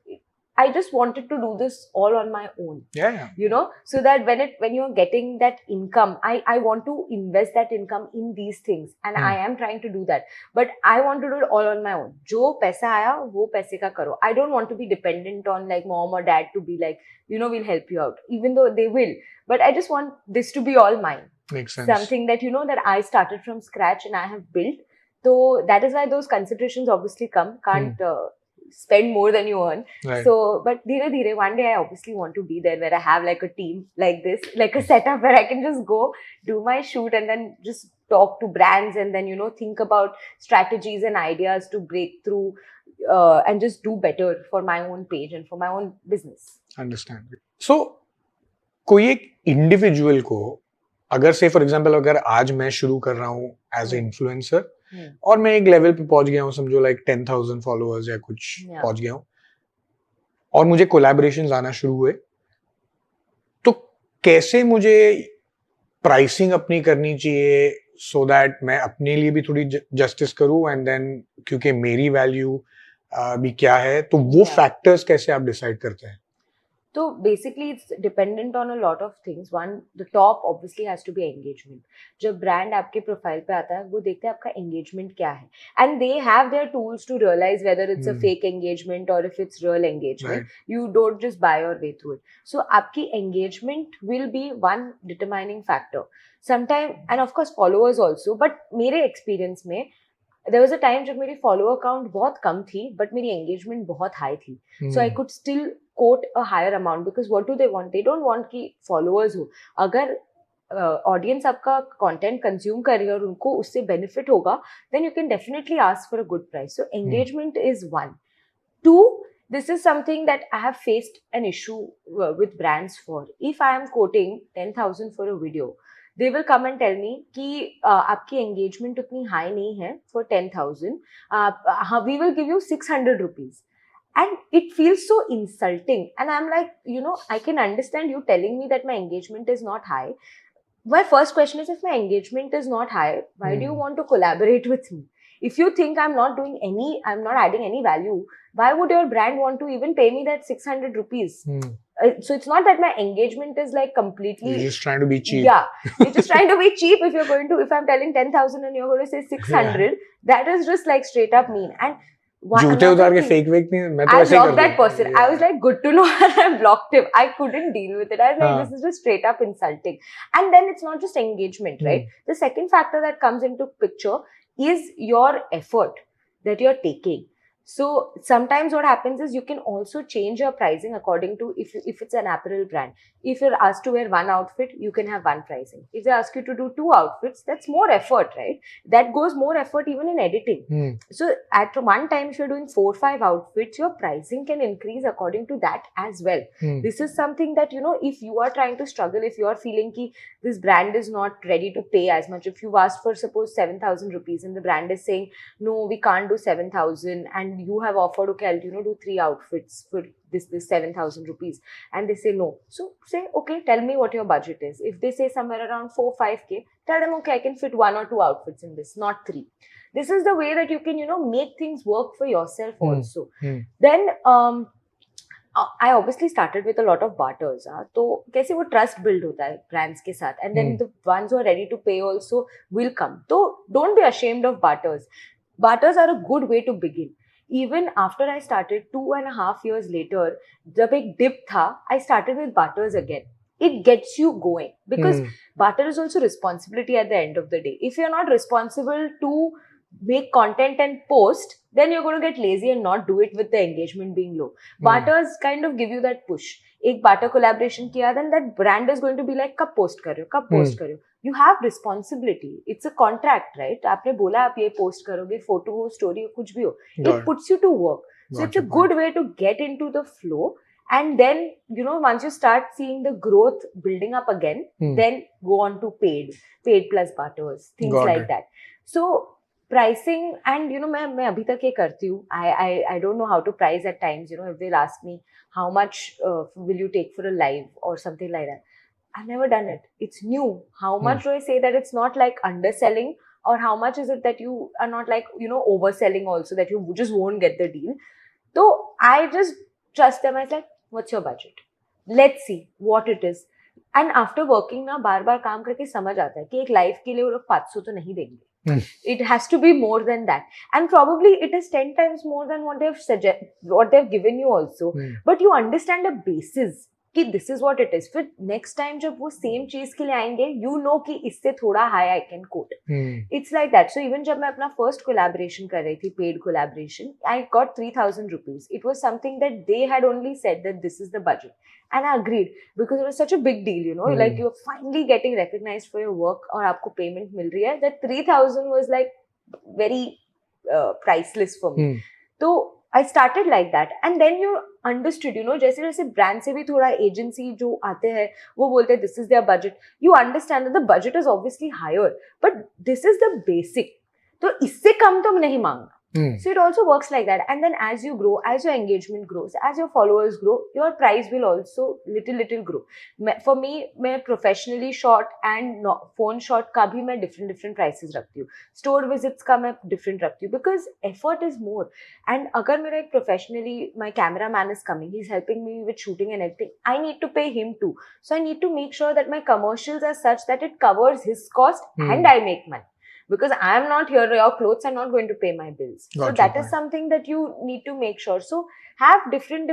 I just wanted to do this all on my own. Yeah. You know, so that when you're getting that income, I want to invest that income in these things, and I am trying to do that. But I want to do it all on my own. जो पैसा आया वो पैसे का करो. I don't want to be dependent on like mom or dad to be like, you know, we'll help you out, even though they will. But I just want this to be all mine. Makes sense. Something that, you know, that I started from scratch and I have built. So that is why those considerations obviously come. Can't spend more than you earn. Right. So, but dhire, one day I obviously want to be there where I have like a team like this, like a setup where I can just go do my shoot and then just talk to brands and then, you know, think about strategies and ideas to break through and just do better for my own page and for my own business. Understand. So, कोई एक individual को अगर से for example अगर आज मैं शुरू कर रहा हूँ एज ए इन्फ्लुएंसर और मैं एक लेवल पे पहुंच गया हूँ, समझो लाइक 10,000 फॉलोअर्स या कुछ पहुंच गया हूँ और मुझे कोलैबोरेशंस आना शुरू हुए, तो कैसे मुझे प्राइसिंग अपनी करनी चाहिए सो दैट मैं अपने लिए भी थोड़ी जस्टिस करूँ एंड देन क्योंकि मेरी वैल्यू भी क्या है, तो वो फैक्टर्स कैसे आप डिसाइड करते हैं? So basically it's dependent on a lot of things. One, the top obviously has to be engagement. जब brand आपके profile पे आता है, वो देखते हैं आपका engagement क्या है. And they have their tools to realize whether it's a fake engagement or if it's real engagement. Right. You don't just buy your way through it. So आपकी engagement will be one determining factor. Sometimes, and of course followers also, but मेरे experience में there was a time जब मेरी follower count बहुत कम थी, but मेरी engagement बहुत high थी. So I could still quote a higher amount because what do they want? They don't want कि followers हो. अगर audience आपका content consume कर रही है और उनको उससे benefit होगा, then you can definitely ask for a good price. So engagement is one. Two, this is something that I have faced an issue with brands for. If I am quoting 10,000 for a video, they will come and tell me कि आपकी engagement उतनी high नहीं है for 10,000. We will give you 600 rupees. And it feels so insulting. And I'm like, you know, I can understand you telling me that my engagement is not high. My first question is, if my engagement is not high, why do you want to collaborate with me? If you think I'm not adding any value, why would your brand want to even pay me that 600 rupees? So it's not that my engagement is like completely... You're just trying to be cheap. Yeah. You're just trying to be cheap if I'm telling 10,000 and you're going to say 600, that is just like straight up mean. And जूते उतार के fake वेक नहीं, मैं तो I ऐसे ही blocked that person. Yeah. I was like, good to know, and I blocked him. I couldn't deal with it. I was like, this is just straight up insulting. And then it's not just engagement, right? The second factor that comes into picture is your effort that you're taking. So sometimes what happens is you can also change your pricing according to if it's an apparel brand. If you're asked to wear one outfit, you can have one pricing. If they ask you to do two outfits, that's more effort, right? That goes more effort even in editing. So at one time, if you're doing 4 or 5 outfits, your pricing can increase according to that as well. This is something that, you know, if you are trying to struggle, if you are feeling ki this brand is not ready to pay as much, if you've asked for suppose 7,000 rupees and the brand is saying, no, we can't do 7,000, and you have offered, okay, I'll, you know, do 3 outfits for this 7,000 rupees, and they say no. So say, okay, tell me what your budget is. If they say somewhere around 4-5K, tell them, okay, I can fit 1 or 2 outfits in this, not 3. This is the way that you can, you know, make things work for yourself also. Then I obviously started with a lot of barters. तो कैसे वो trust build होता है brands के साथ, and then the ones who are ready to pay also will come. So don't be ashamed of barters. Barters are a good way to begin. Even after I started 2.5 years later, जब एक dip था, I started with barters again. It gets you going because barter is also responsibility at the end of the day. If you're not responsible to make content and post, then you're going to get lazy and not do it with the engagement being low. Barters kind of give you that push. एक barter collaboration किया, then that brand is going to be like, कब post कर रहे हो, कब post कर रहे हो. You have responsibility. It's a contract, right? आपने बोला आप ये post करोगे, photo हो, story हो, कुछ भी हो. It puts you to work. So it's a good way to get into the flow And then, once you start seeing the growth building up again, then go on to paid plus barters, things Got like it. that. So pricing, and मैं अभी तक ये करती हूँ. I don't know how to price at times. If they'll ask me how much will you take for a live or something like that, I've never done it. It's new. How much do I say that it's not like underselling, or how much is it that you are not like, overselling also, that you just won't get the deal? So I just trust them. I was like, what's your budget? Let's see what it is. And after working ना बार बार काम करके समझ आता है कि एक life के लिए वो लोग 500 तो नहीं देंगे. It has to be more than that, and probably it is 10 times more than what they've given you also. But you understand the basis कि this is what it is. फिर next time जब वो same चीज के लिए आएंगे, you know कि इससे थोड़ा high I can quote. It's like that. So even जब मैं अपना first collaboration कर रही थी, paid collaboration, I got 3,000 rupees. It was something that they had only said that this is the budget, and I agreed because it was such a big deal, like you're finally getting recognized for your work और आपको payment मिल रही है. That 3,000 was like very priceless for me. So I started like that, and then you understood, जैसे जैसे brand से भी थोड़ा agency जो आते हैं वो बोलते हैं this is their budget. You understand that the budget is obviously higher, but this is the basic. तो इससे कम तो नहीं मांगना. So it also works like that, and then as you grow, as your engagement grows, as your followers grow, your price will also little grow. For me, मैं professionally shot and phone shot का भी मैं different prices रखती हूँ. Store visits का मैं different रखती हूँ because effort is more. And अगर मेरा एक professionally, my cameraman is coming, he's helping me with shooting and everything, I need to pay him too. So I need to make sure that my commercials are such that it covers his cost and I make money. Because I am not here, your clothes are not going to pay my bills. So that is something that you need to make sure. So have different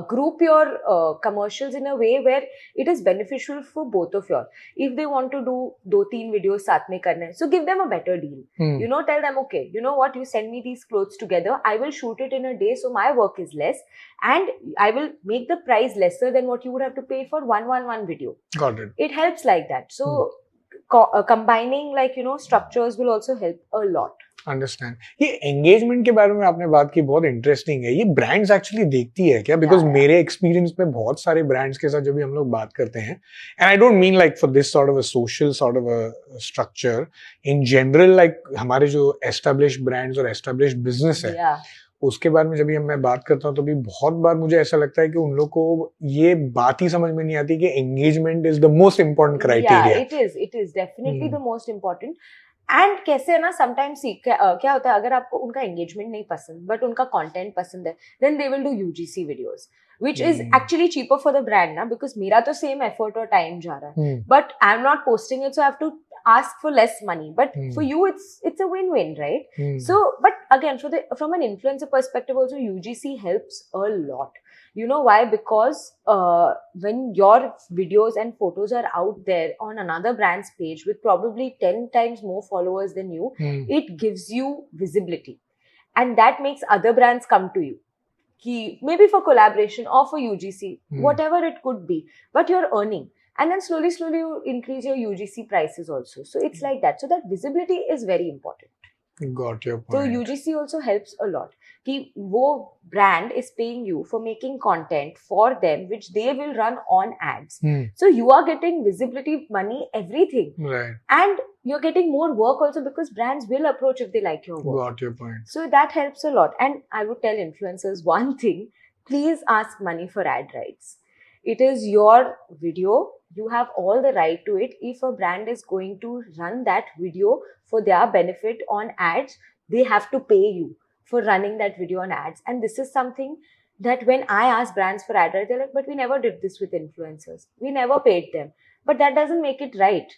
group your commercials in a way where it is beneficial for both of you. If they want to do 2-3 videos साथ में करना है, so give them a better deal. Tell them, okay, you know what, you send me these clothes together, I will shoot it in a day, so my work is less, and I will make the price lesser than what you would have to pay for one video. Got it. It helps like that. So combining structures will also help a lot. Understand. ये engagement के बारे में आपने बात की, बहुत interesting है. ये ब्रांड्स एक्चुअली देखती है क्या? बिकॉज मेरे एक्सपीरियंस में बहुत सारे ब्रांड्स के साथ जब भी हम लोग बात करते हैं, and I don't mean like for this sort of a social sort of a structure, in general like हमारे जो एस्टैब्लिश्ड ब्रांड्स और एस्टैब्लिश्ड बिजनेस है, उसके बारे में जब भी मैं बात करता हूँ तो भी बहुत बार मुझे ऐसा लगता है कि उन लोग को ये बात ही समझ में नहीं आती कि engagement is the most important criteria. It is definitely the most important. And कैसे है ना, समटाइम्स क्या होता है, अगर आपको उनका एंगेजमेंट नहीं पसंद बट उनका कंटेंट पसंद है, then they will do UGC videos, which is actually cheaper for the brand ना, because मेरा तो सेम एफर्ट और टाइम जा रहा है, but I'm not posting it, so I have to ask for less money, but for you it's a win-win, right? So but again, from an influencer perspective also, UGC helps a lot. You know why? Because when your videos and photos are out there on another brand's page with probably 10 times more followers than you, it gives you visibility, and that makes other brands come to you. Maybe for collaboration or for UGC, whatever it could be, but you're earning, and then slowly you increase your UGC prices also. So it's like that. So that visibility is very important. Got your point. So UGC also helps a lot. कि वो brand is paying you for making content for them, which they will run on ads. So you are getting visibility, money, everything. Right. And you're getting more work also, because brands will approach if they like your work. Got your point. So that helps a lot. And I would tell influencers one thing: please ask money for ad rights. It is your video. You have all the right to it. If a brand is going to run that video for their benefit on ads, they have to pay you for running that video on ads. And this is something that when I ask brands for ad rights, they're like, but we never did this with influencers. We never paid them. But that doesn't make it right.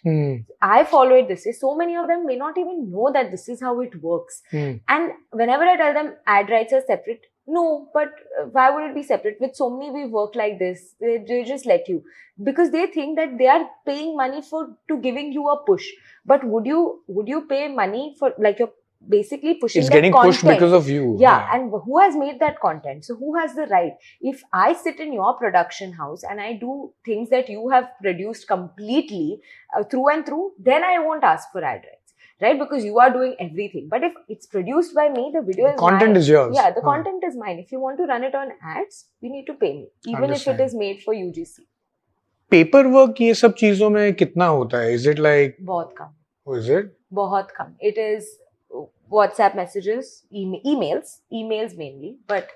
I follow it this way. So many of them may not even know that this is how it works. And whenever I tell them ad rights are separate, no, but why would it be separate? With so many we work like this. They just let you, because they think that they are paying money to giving you a push. But would you pay money for, like, you're basically pushing it's that getting content. Pushed because of you. Yeah, and who has made that content? So who has the right? If I sit in your production house and I do things that you have produced completely through and through, then I won't ask for ad rights. right? Because you are doing everything. But if it's produced by me, the video The is content mine. is yours. Yeah, the content is mine. If you want to run it on ads, you need to pay me, even if it is made for UGC. Paper work ये सब चीजों में कितना होता है? Is it like बहुत कम. is it? बहुत कम. It is WhatsApp messages, emails mainly, but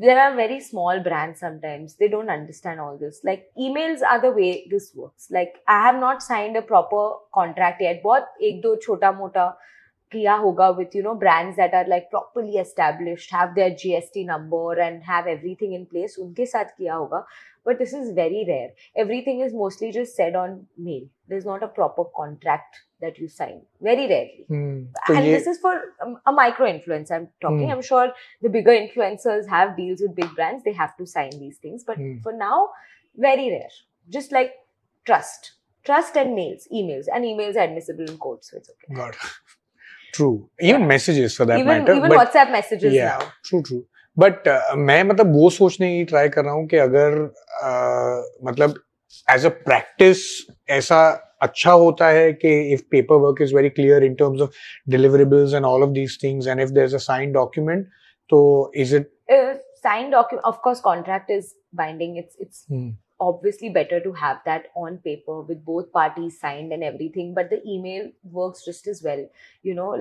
there are very small brands sometimes. They don't understand all this. Like emails are the way this works. Like I have not signed a proper contract yet. बहुत एक दो छोटा मोटा किया होगा with brands that are like properly established, have their GST number and have everything in place. उनके साथ किया होगा. But this is very rare. Everything is mostly just said on mail. There's not a proper contract that you sign. Very rarely. And this is for a micro influencer I'm talking. I'm sure the bigger influencers have deals with big brands. They have to sign these things. But for now, very rare. Just like trust and emails. And emails are admissible in court, so it's okay. Got it. True. Even messages for that matter. Even WhatsApp messages now. True. But मैं मतलब वो सोचने की try कर रहा हूँ कि अगर मतलब एज अ प्रैक्टिस ऐसा अच्छा होता है कि if paper work is very clear in terms of deliverables and all of these things and if there is a sign document तो is it signed document, of course contract is binding. It's obviously better to have that on paper with both parties signed and everything, but the email works just as well.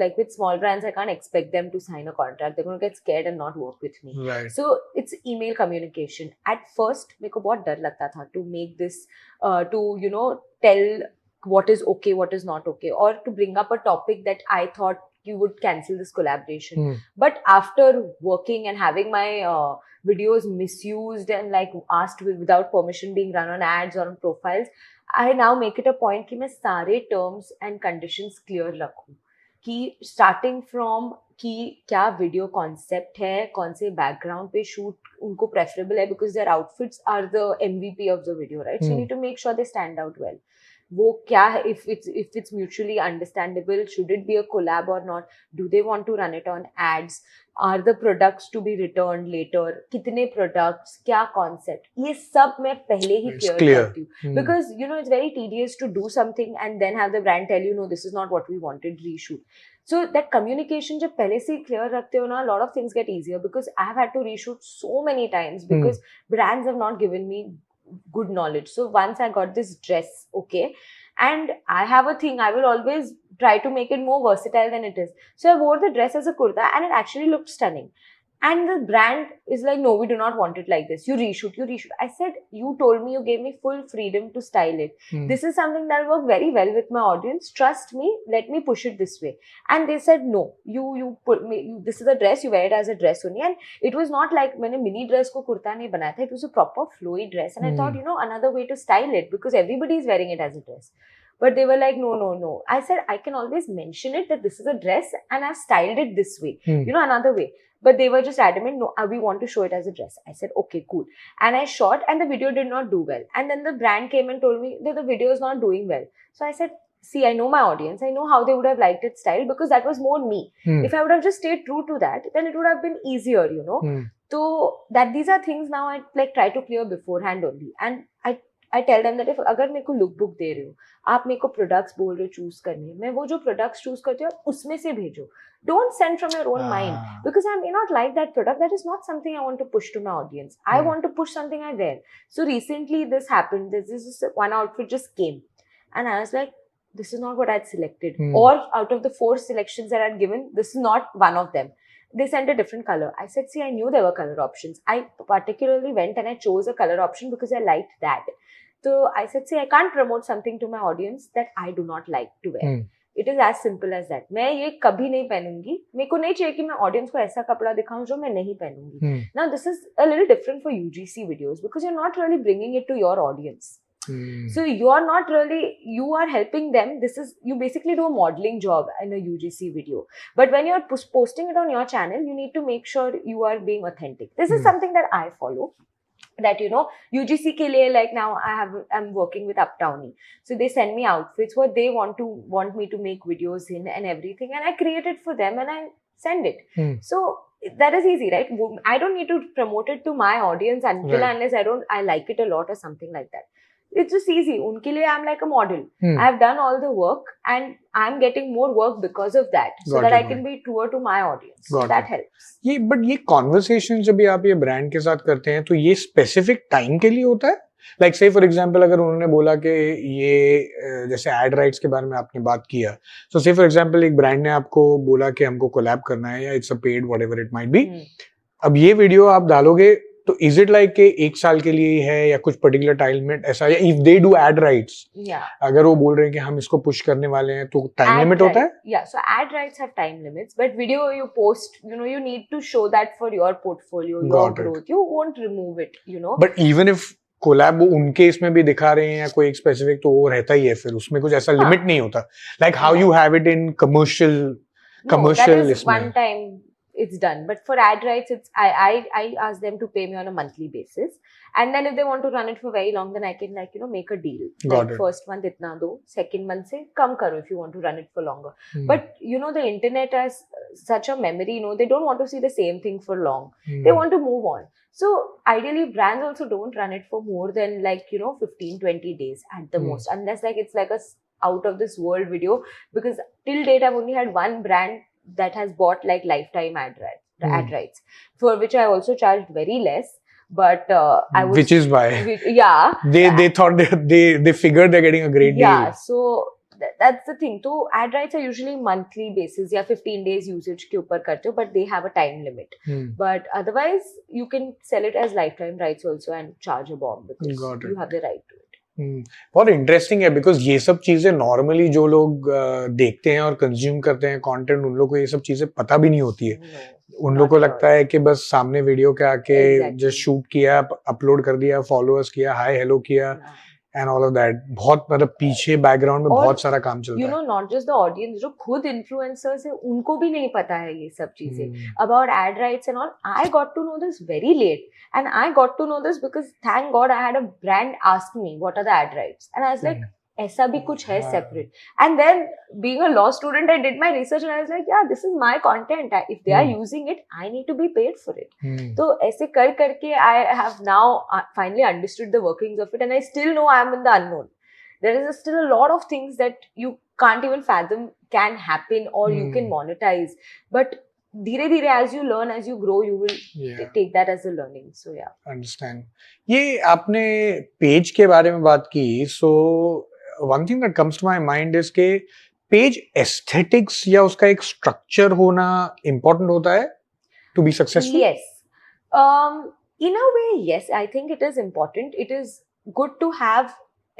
Like with small brands, I can't expect them to sign a contract. They're going to get scared and not work with me. Right. So it's email communication. At first मेरे को बहुत डर लगता था to make this to tell what is okay, what is not okay, or to bring up a topic that I thought you would cancel this collaboration. But after working and having my videos misused and like asked without permission being run on ads or on profiles, I now make it a point कि मैं सारे terms and conditions clear रखूं. कि starting from कि क्या video concept है, कौन से background पे shoot उनको preferable है, because their outfits are the MVP of the video, right? So you need to make sure they stand out well. वो क्या है, if it's mutually understandable, should it be a collab or not, do they want to run it on ads, are the products to be returned later, कितने products, क्या concept, ये सब मैं पहले ही clear करती हूँ. Because it's very tedious to do something and then have the brand tell you no, this is not what we wanted, reshoot. So that communication जब पहले से clear रखते हो ना, a lot of things get easier, because I have had to reshoot so many times because brands have not given me good knowledge. So once I got this dress, okay, and I have a thing, I will always try to make it more versatile than it is. So I wore the dress as a kurta and it actually looked stunning. And the brand is like, no, we do not want it like this. You reshoot. I said, you told me, you gave me full freedom to style it. This is something that will work very well with my audience. Trust me, let me push it this way. And they said, no, you put me, this is a dress, you wear it as a dress only. And it was not like, मैंने mini dress को kurta नहीं बनाया था. It was a proper flowy dress. And I thought, another way to style it, because everybody is wearing it as a dress. But they were like, no. I said, I can always mention it that this is a dress and I've styled it this way. Another way. But they were just adamant, no, we want to show it as a dress. I said, okay, cool. And I shot and the video did not do well. And then the brand came and told me that the video is not doing well. So I said, see, I know my audience. I know how they would have liked it style, because that was more me. If I would have just stayed true to that, then it would have been easier, So that these are things now I like try to clear beforehand only. And I tell them that if अगर मेरे को look book दे रहे हो, आप मेरे को products बोल रहे हो choose करने, मैं वो जो products choose करती हूँ उसमें से भेजो. Don't send from your own mind, because I may not like that product. That is not something I want to push to my audience. I want to push something I wear. So recently this happened. This is one outfit just came, and I was like, this is not what I'd selected. Or out of the 4 selections that I'd given, this is not one of them. They sent a different color. I said, see, I knew there were color options. I particularly went and I chose a color option because I liked that. So I said, see, I can't promote something to my audience that I do not like to wear. It is as simple as that. मैं ये कभी नहीं पहनूंगी. मेरे को नहीं चाहिए कि मैं audience को ऐसा कपड़ा दिखाऊं जो मैं नहीं पहनूंगी. Now this is a little different for UGC videos, because you're not really bringing it to your audience. So you are helping them. You basically do a modeling job in a UGC video. But when you're posting it on your channel, you need to make sure you are being authentic. This is something that I follow. That UGC ke liye, like now I'm working with Uptowny, so they send me outfits what they want me to make videos in and everything, and I create it for them and I send it. So that is easy, right? I don't need to promote it to my audience unless I like it a lot or something like that. it's just easy. उनके लिए I'm like a model. I've done all the work and I'm getting more work because of that, so that I can be truer to my audience. So that helps. ये but ये conversation जब भी आप ये brand के साथ करते हैं तो ये स्पेसिफिक टाइम के लिए होता है? लाइक से फॉर एग्जांपल अगर उन्होंने बोला कि ये जैसे एड राइट्स के बारे में आपने बात किया, सो से फॉर एग्जांपल एक ब्रांड ने आपको बोला कि हमको कोलैब करना है या it's a paid whatever it might be, अब ये वीडियो आप डालोगे तो इज इट लाइक कि 1 साल के लिए है या कुछ पर्टिकुलर टाइम लिमिट ऐसा, या if they do ad rights, अगर वो बोल रहे हैं कि हम इसको पुश करने वाले हैं तो टाइम लिमिट होता है? या so ad rights have time limits, but video you post, you know, you need to show that for your portfolio, your growth, you won't remove it, you know. But even if collab वो उनके इसमें भी दिखा रहे हैं या कोई एक स्पेसिफिक, तो वो रहता ही है, फिर उसमें कुछ ऐसा लिमिट नहीं होता, like how you have it in commercial इसमें one time it's done, but for ad rights it's I ask them to pay me on a monthly basis, and then if they want to run it for very long, then I can, like, you know, make a deal. Like, first month itna do, second month se kam karo if you want to run it for longer. But you know, the internet has such a memory, you know, they don't want to see the same thing for long. They want to move on. So ideally brands also don't run it for more than, like, you know, 15-20 days at the most, unless like it's like a out of this world video, because till date I've only had one brand that has bought like lifetime ad rights, for which I also charged very less, but I was, which is why they thought they figured they're getting a great deal. So that's the thing. So ad rights are usually monthly basis या 15 days usage के ऊपर करते हो, but they have a time limit. But otherwise you can sell it as lifetime rights also and charge a bomb, because you have the right to it. बहुत interesting है, because ये सब चीजें normally जो लोग देखते हैं और कंज्यूम करते हैं कंटेंट, उन लोग को ये सब चीजें पता भी नहीं होती है. उन लोग को लगता है कि बस सामने वीडियो के आके जस्ट शूट किया, अपलोड कर दिया, फॉलोअर्स किया, हाय हेलो किया, एंड ऑल ऑफ दैट. बहुत मतलब पीछे बैकग्राउंड में बहुत सारा काम चलता है. You know, not just the audience, जो खुद इन्फ्लुएंसर्स है उनको भी नहीं पता है ये सब चीजें about ad rights and all. I got to know this very late, and I got to know this because thank God I had a brand ask me what are the ad rights, and I was like, ऐसा भी कुछ है separate. And then being a law student, I did my research and I was like, yeah, this is my content. If they are using it, I need to be paid for it. तो ऐसे कर करके I have now finally understood the workings of it, and I still know I am in the unknown. There is still a lot of things that you can't even fathom can happen or you can monetize, but धीरे धीरे as you learn, as you grow, you will take that as a learning. So yeah, understand. ये आपने page के बारे में बात की, so one thing that comes to my mind is कि पेज एस्थेटिक्स या उसका एक स्ट्रक्चर होना इम्पोर्टेंट होता है to be successful? Yes, in a way yes, I think it is important. It is good to have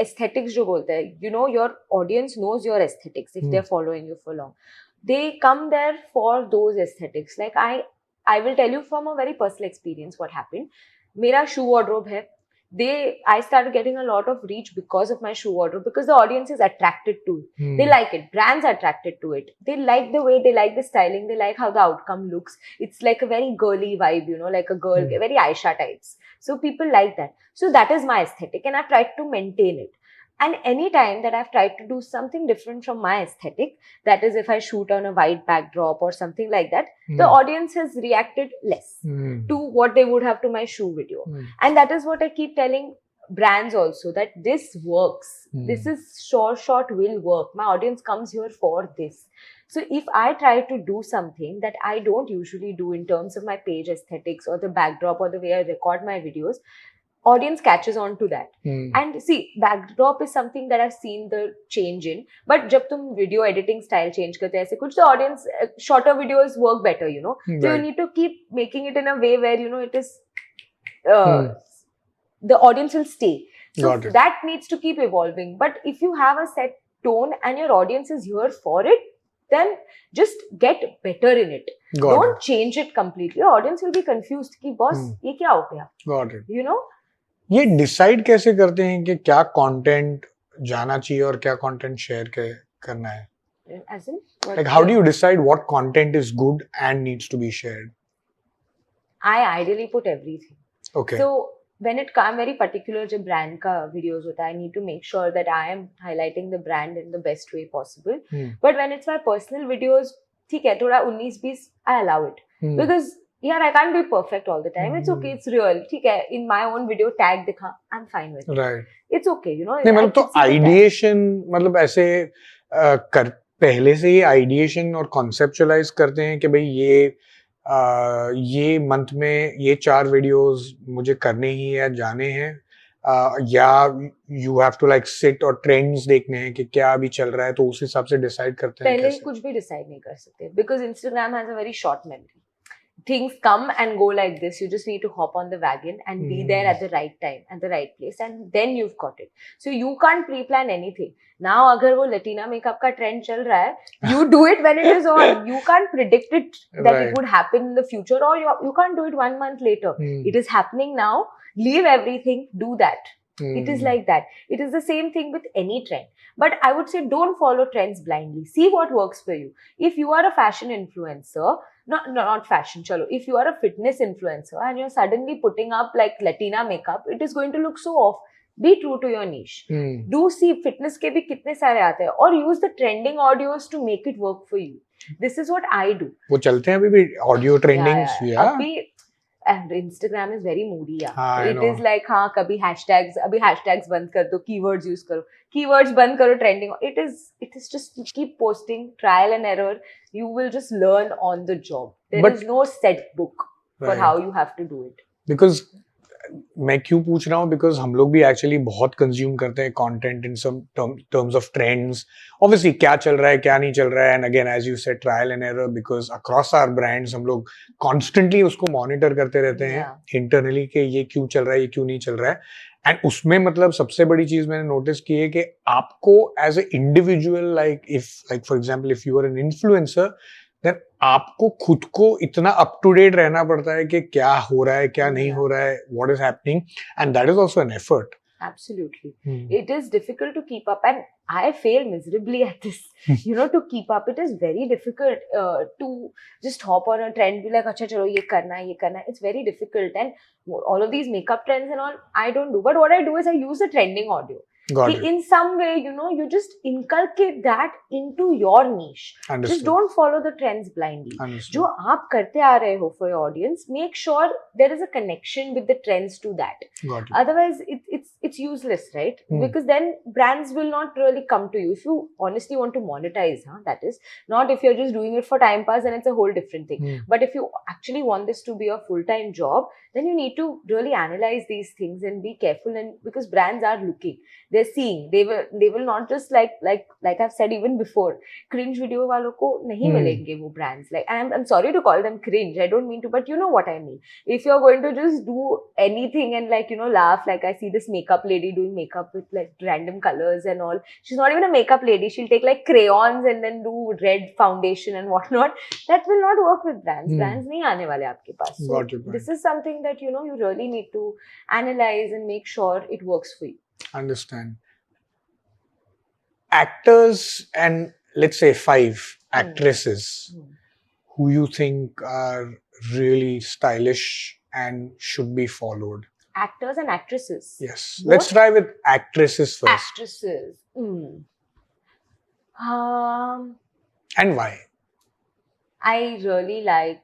aesthetics जो बोलते हैं, you know, your audience knows your aesthetics if they're following you for long. They come there for those aesthetics. Like I will tell you from a very personal experience what happened. मेरा shoe wardrobe है. I started getting a lot of reach because of my shoe wardrobe, because the audience is attracted to it. They like it. Brands are attracted to it. They like the way, they like the styling, they like how the outcome looks. It's like a very girly vibe, you know, like a girl, very Aisha types. So people like that. So that is my aesthetic, and I've tried to maintain it. And any time that I've tried to do something different from my aesthetic, that is if I shoot on a white backdrop or something like that, the audience has reacted less to what they would have to my shoe video. And that is what I keep telling brands also, that this works. This is short will work. My audience comes here for this. So if I try to do something that I don't usually do in terms of my page aesthetics or the backdrop or the way I record my videos, audience catches on to that. And see, backdrop is something that I've seen the change in, but जब तुम video editing style change करते हैं ऐसे कुछ, the audience shorter videos work better, you know. So you need to keep making it in a way where, you know, it is the audience will stay. So that needs to keep evolving. But if you have a set tone and your audience is here for it, then just get better in it. Don't change it completely. Your audience will be confused कि boss ये क्या हो गया? Got it. You know. ये decide कैसे करते हैं कि क्या कंटेंट जाना चाहिए और क्या कंटेंट शेयर करना है? As in, like how do you decide what content is good and needs to be shared? I ideally put everything. Okay. So when it comes very particular जब brand का videos होता है, I need to make sure that I am highlighting the brand in the best way possible. But when it's my personal videos, ठीक है, थोड़ा 19-20 I allow it. Because यार I can't be perfect all the time. It's okay, it's real. ठीक है, in my own video tag दिखा, I'm fine with it. Right. It's okay, you know. नहीं I मतलब तो can see the tag. Ideation मतलब ऐसे कर पहले से ही आइडिएशन और कॉन्सेप्चुअलाइज करते हैं कि भाई ये मंथ में ये 4 वीडियोस मुझे करने ही है, जाने हैं, या you have to like sit और ट्रेंड्स देखने हैं कि क्या अभी चल रहा है तो उस हिसाब से डिसाइड करते हैं पहले कैसे? कुछ भी डिसाइड नहीं कर सकते because Instagram has a very short memory. Things come and go like this. You just need to hop on the wagon and be there at the right time, at the right place, and then you've got it. So you can't pre-plan anything. Now, अगर वो Latina makeup का trend चल रहा है, you do it when it is on. You can't predict it that Right. it would happen in the future, or you can't do it 1 month later. It is happening now. Leave everything. Do that. It is like that. It is the same thing with any trend. But I would say don't follow trends blindly. See what works for you. If you are a fashion influencer, not fashion, chalo. If you are a fitness influencer and you're suddenly putting up like Latina makeup, it is going to look so off. Be true to your niche. Do see fitness के भी कितने सारे आते हैं और use the trending audios to make it work for you. This is what I do. वो चलते हैं अभी भी ऑडियो ट्रेंडिंग्स या अभी and Instagram is very moody. हाँ, it is like हाँ कभी hashtags अभी hashtags बंद कर दो, keywords use करो, keywords बंद करो, trending. It is just keep posting, trial and error. You will just learn on the job. There is no set book for how you have to do it. Because मैं क्यों पूछ रहा हूँ, because हम लोग भी एक्चुअली बहुत consume करते हैं content in some terms of trends, obviously क्या चल रहा है क्या नहीं चल रहा है, and again as you said trial and error, because across our brands हम लोग कॉन्स्टेंटली उसको मॉनिटर करते रहते हैं इंटरनली कि ये क्यों चल रहा है, ये क्यों नहीं चल रहा है. एंड उसमें मतलब सबसे बड़ी चीज मैंने नोटिस की है कि आपको as a individual, like for example if you are an influencer, then आपको खुद को इतना अप टू डेट रहना पड़ता है कि क्या हो रहा है क्या नहीं हो रहा है, what is happening, and that is also an effort. Absolutely. It is difficult to keep up, and I fail miserably at this. To keep up, it is very difficult to just hop on a trend, be like, "Acha, chalo, ye karna hai." It's very difficult, and all of these makeup trends and all, I don't do. But what I do is I use the trending audio. In some way, you just inculcate that into your niche. Understood. Just don't follow the trends blindly. Understood. जो आप करते आ रहे हो for your audience, make sure there is a connection with the trends to that. Got it. Otherwise, it's useless, right? Because then brands will not really come to you. If you honestly want to monetize, that is, not if you're just doing it for time pass, then it's a whole different thing. But if you actually want this to be a full-time job, then you need to really analyze these things and be careful, and because brands are looking, they're seeing, they will not just like I've said even before, cringe video वालों को नहीं मिलेंगे वो brands. Like, and I'm sorry to call them cringe, I don't mean to, but you know what I mean. If you're going to just do anything and laugh, like I see this makeup lady doing makeup with like random colors and all, she's not even a makeup lady, she'll take like crayons and then do red foundation and whatnot. That will not work with brands. Brands नहीं आने वाले आपके पास. So this is something that you really need to analyze and make sure it works for you. Understand. Actors and let's say 5 actresses who you think are really stylish and should be followed. Actors and actresses. Yes. Let's try with actresses first. Actresses. And why? I really like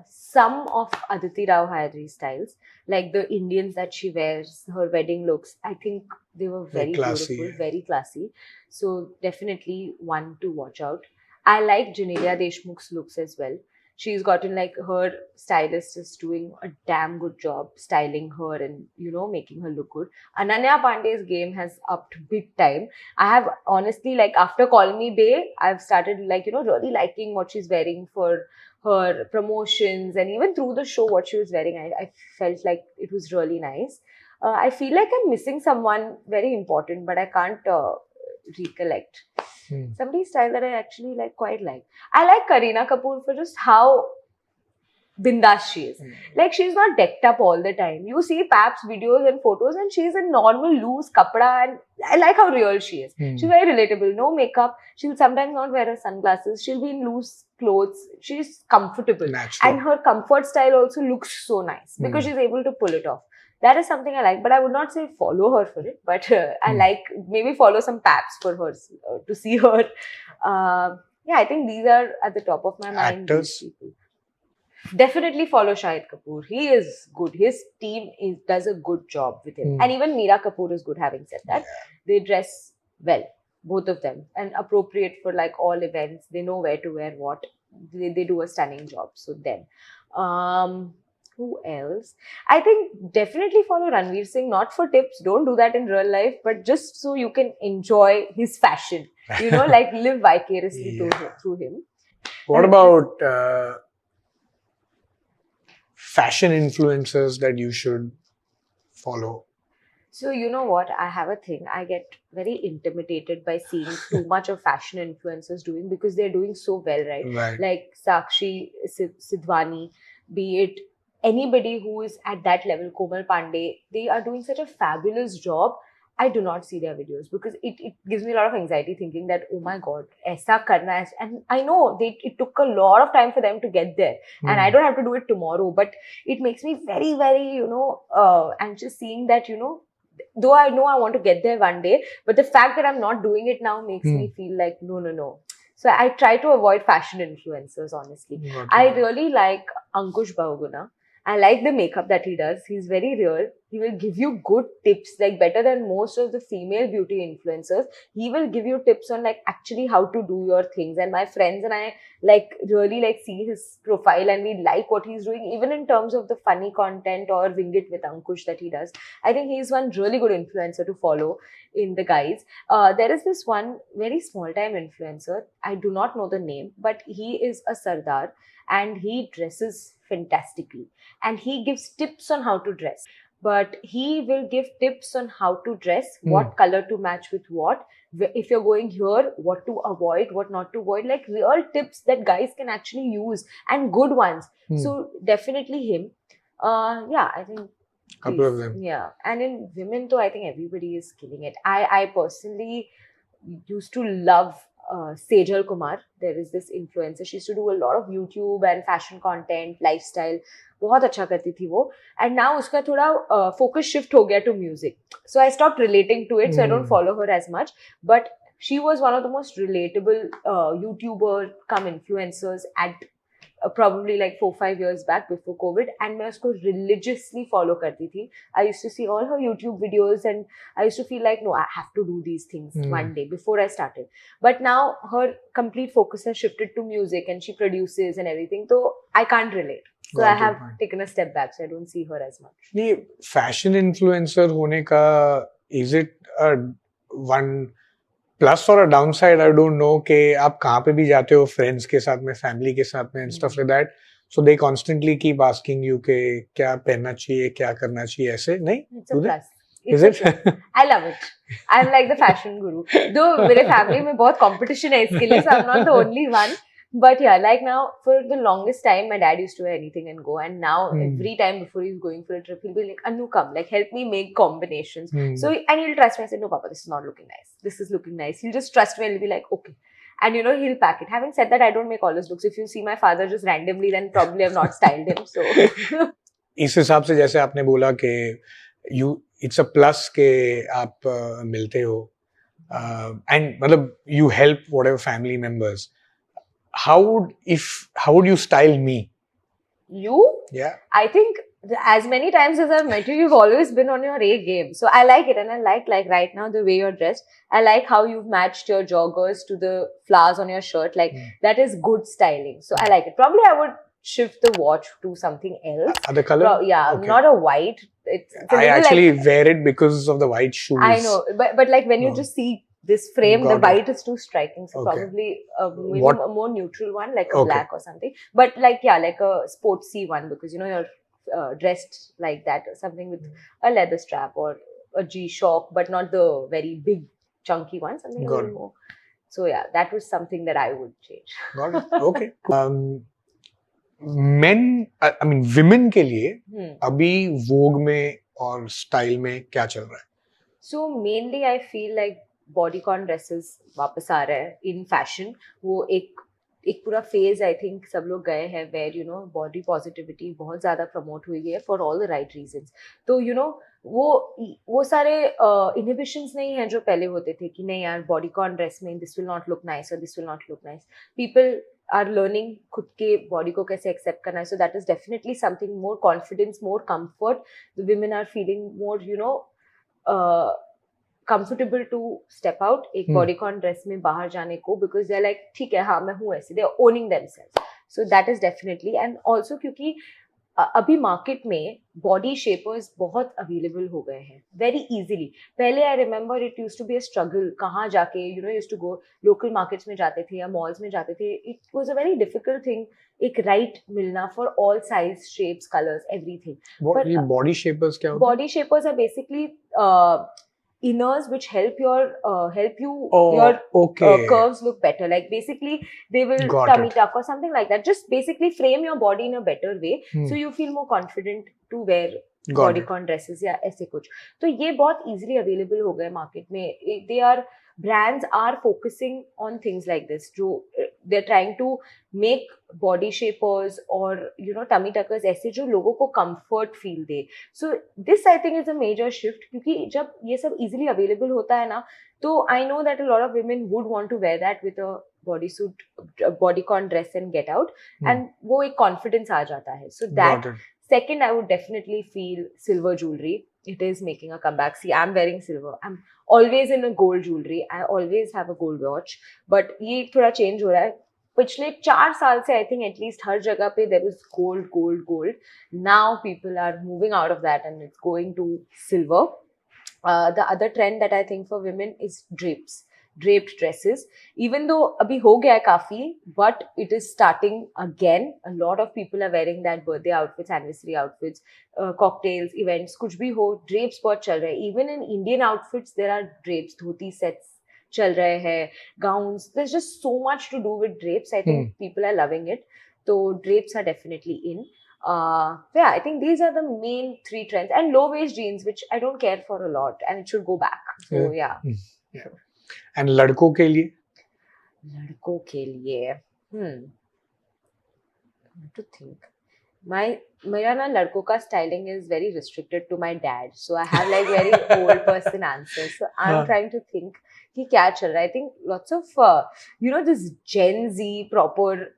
some of Aditi Rao Hayari styles, like the Indians that she wears, her wedding looks. I think they were very classy, beautiful, very classy. So definitely one to watch out. I like Janelia Deshmukh's looks as well. She's gotten like her stylist is doing a damn good job styling her and making her look good. Ananya Pandey's game has upped big time. I have honestly, like after Call Me Bae, I've started really liking what she's wearing for her promotions, and even through the show what she was wearing, I felt like it was really nice. I feel like I'm missing someone very important, but I can't recollect. Somebody's style that I actually quite like. I like Kareena Kapoor for just how bindas she is. Like, she's not decked up all the time. You see Pap's videos and photos and she's in normal loose kapda, and I like how real she is. She's very relatable. No makeup. She'll sometimes not wear her sunglasses. She'll be in loose clothes. She's comfortable. Natural. And her comfort style also looks so nice because she's able to pull it off. That is something I like, but I would not say follow her for it. But I like maybe follow some Paps for her to see her. I think these are at the top of my mind. Actors. Definitely follow Shahid Kapoor. He is good. His team does a good job with him. And even Meera Kapoor is good, having said that. They dress well, both of them, and appropriate for like all events. They know where to wear what. They do a stunning job. So them. Who else? I think definitely follow Ranveer Singh, not for tips. Don't do that in real life, but just so you can enjoy his fashion. You know, like live vicariously through him. What about fashion influencers that you should follow? So you know what? I have a thing. I get very intimidated by seeing too much of fashion influencers doing because they're doing so well, right? Right. Like Sakshi Sidhwani, be it anybody who is at that level, Komal Pandey, they are doing such a fabulous job. I do not see their videos because it gives me a lot of anxiety thinking that, oh my God, aisa karna hai. And I know it took a lot of time for them to get there. And I don't have to do it tomorrow. But it makes me very, very, anxious seeing that, though I know I want to get there one day, but the fact that I'm not doing it now makes me feel like, no. So I try to avoid fashion influencers, honestly. I really like Ankush Bahuguna. I like the makeup that he does. He's very real. He will give you good tips, like better than most of the female beauty influencers. He will give you tips on like actually how to do your things. And my friends and I like really like see his profile and we like what he's doing, even in terms of the funny content or Wing It with Ankush that he does. I think he's one really good influencer to follow in the guys. There is this one very small time influencer. I do not know the name, but he is a Sardar and he dresses fantastically and he gives tips on how to dress. But he will give tips on how to dress, what color to match with what, if you're going here, what to avoid, what not to avoid, like real tips that guys can actually use and good ones. So definitely him. I think couple of them. Yeah. And in women though, I think everybody is killing it. I personally used to love Sejal Kumar. There is this influencer. She used to do a lot of YouTube and fashion content, lifestyle. बहुत अच्छा करती थी वो. And now उसका थोड़ा focus shift हो गया to music. So I stopped relating to it. So I don't follow her as much. But she was one of the most relatable YouTuber come influencers at probably like 4-5 years back before COVID, and मैं उसको religiously follow करती थी. I used to see all her YouTube videos and I used to feel like, no, I have to do these things one day before I started. But now her complete focus has shifted to music and she produces and everything, so I can't relate. So I have taken a step back, so I don't see her as much. ये fashion influencer होने का, is it a one plus or a downside? I don't know कि आप कहाँ पे भी जाते हो friends के साथ में, family के साथ में and stuff like that. So they constantly keep asking you कि क्या पहनना चाहिए, क्या करना चाहिए, ऐसे नहीं? It's a plus. Is it? I love it. I'm like the fashion guru. Though मेरे family में बहुत competition है इसके लिए, so I'm not the only one. But yeah, like now, for the longest time, my dad used to wear anything and go. And now, every time before he's going for a trip, he'll be like, Anu, come, like, help me make combinations. So, and he'll trust me. I said, no, Papa, this is not looking nice. This is looking nice. He'll just trust me and he'll be like, okay. And, he'll pack it. Having said that, I don't make all his looks. If you see my father just randomly, then probably I've not styled him. So, इस हिसाब से जैसे आपने बोला कि it's a plus के आप मिलते हो and मतलब you help whatever family members. How would you style me? You? Yeah. I think as many times as I've met you, you've always been on your A game. So I like it. And I like right now the way you're dressed. I like how you've matched your joggers to the flowers on your shirt. Like that is good styling. So I like it. Probably I would shift the watch to something else. The color? Okay. Not a white. It's I actually wear it because of the white shoes. I know. But like when you just see this frame, the white is too striking. So probably a more neutral one, like a black or something. But like, like a sportsy one because, you're dressed like that or something with a leather strap or a G-Shock, but not the very big, chunky one. Something a little more. So yeah, that was something that I would change. Got it. Okay. Women के लिए अभी Vogue में और style में क्या चल रहा है? So mainly I feel like bodycon dresses वापस आ रहा है in fashion. वो एक पूरा phase I think सब लोग गए हैं where body positivity बहुत ज़्यादा promote हुई है for all the right reasons. तो वो सारे inhibitions नहीं हैं जो पहले होते थे कि नहीं यार bodycon dress में this will not look nice or this will not look nice. People are learning खुद के body को कैसे accept करना है. So that is definitely something, more confidence, more comfort. The women are feeling more, uh, comfortable to step out एक bodycon dress में बाहर जाने को, because they're like ठीक है हाँ मैं हूँ ऐसे, they are owning themselves. So that is definitely, and also क्योंकि अभी मार्केट में बॉडी शेपर्स बहुत अवेलेबल हो गए हैं वेरी इजीली. पहले I remember it used to be a struggle, कहाँ जाके used to go local markets में जाते थे या मॉल्स में जाते थे. It was a very difficult thing एक राइट मिलना for all size, shapes, colours, everything. Body shapers क्या होता है? Body shapers are basically inners which help you curves look better. Like basically they will tummy tuck or something like that. Just basically frame your body in a better way so you feel more confident to wear bodycon dresses या ऐसे कुछ. तो ये बहुत easily available हो गए market में. Brands are focusing on things like this. They're trying to make body shapers or tummy tuckers ऐसे जो लोगों को comfort feel they. So this I think is a major shift, क्योंकि जब ये सब easily available होता है ना, तो I know that a lot of women would want to wear that with a bodysuit, bodycon dress and get out, and वो एक confidence आ जाता है. So that second, I would definitely feel silver jewelry. It is making a comeback. See, I'm wearing silver. I'm always in a gold jewelry. I always have a gold watch. But ये थोड़ा change हो रहा है. पिछले 4 साल से I think at least हर जगह पे there was gold. Now people are moving out of that and it's going to silver. The other trend that I think for women is draped dresses. Even though abhi ho gaya hai kafi, but it is starting again. A lot of people are wearing that, birthday outfits, anniversary outfits, cocktails, events, kuch bhi ho, drapes bahut chal rahe hai. Even in Indian outfits there are drapes, dhoti sets chal rahe hai, gowns. There's just so much to do with drapes. I think people are loving it. So drapes are definitely in. Yeah, I think these are the main 3 trends. And low waist jeans, which I don't care for a lot, and it should go back. So yeah. And लड़कों के लिए? लड़कों के लिए to think. मेरा ना लड़कों का styling is very restricted to my dad, so I have like very old person answers. So I'm trying to think कि क्या चल रहा है. I think lots of this Gen Z proper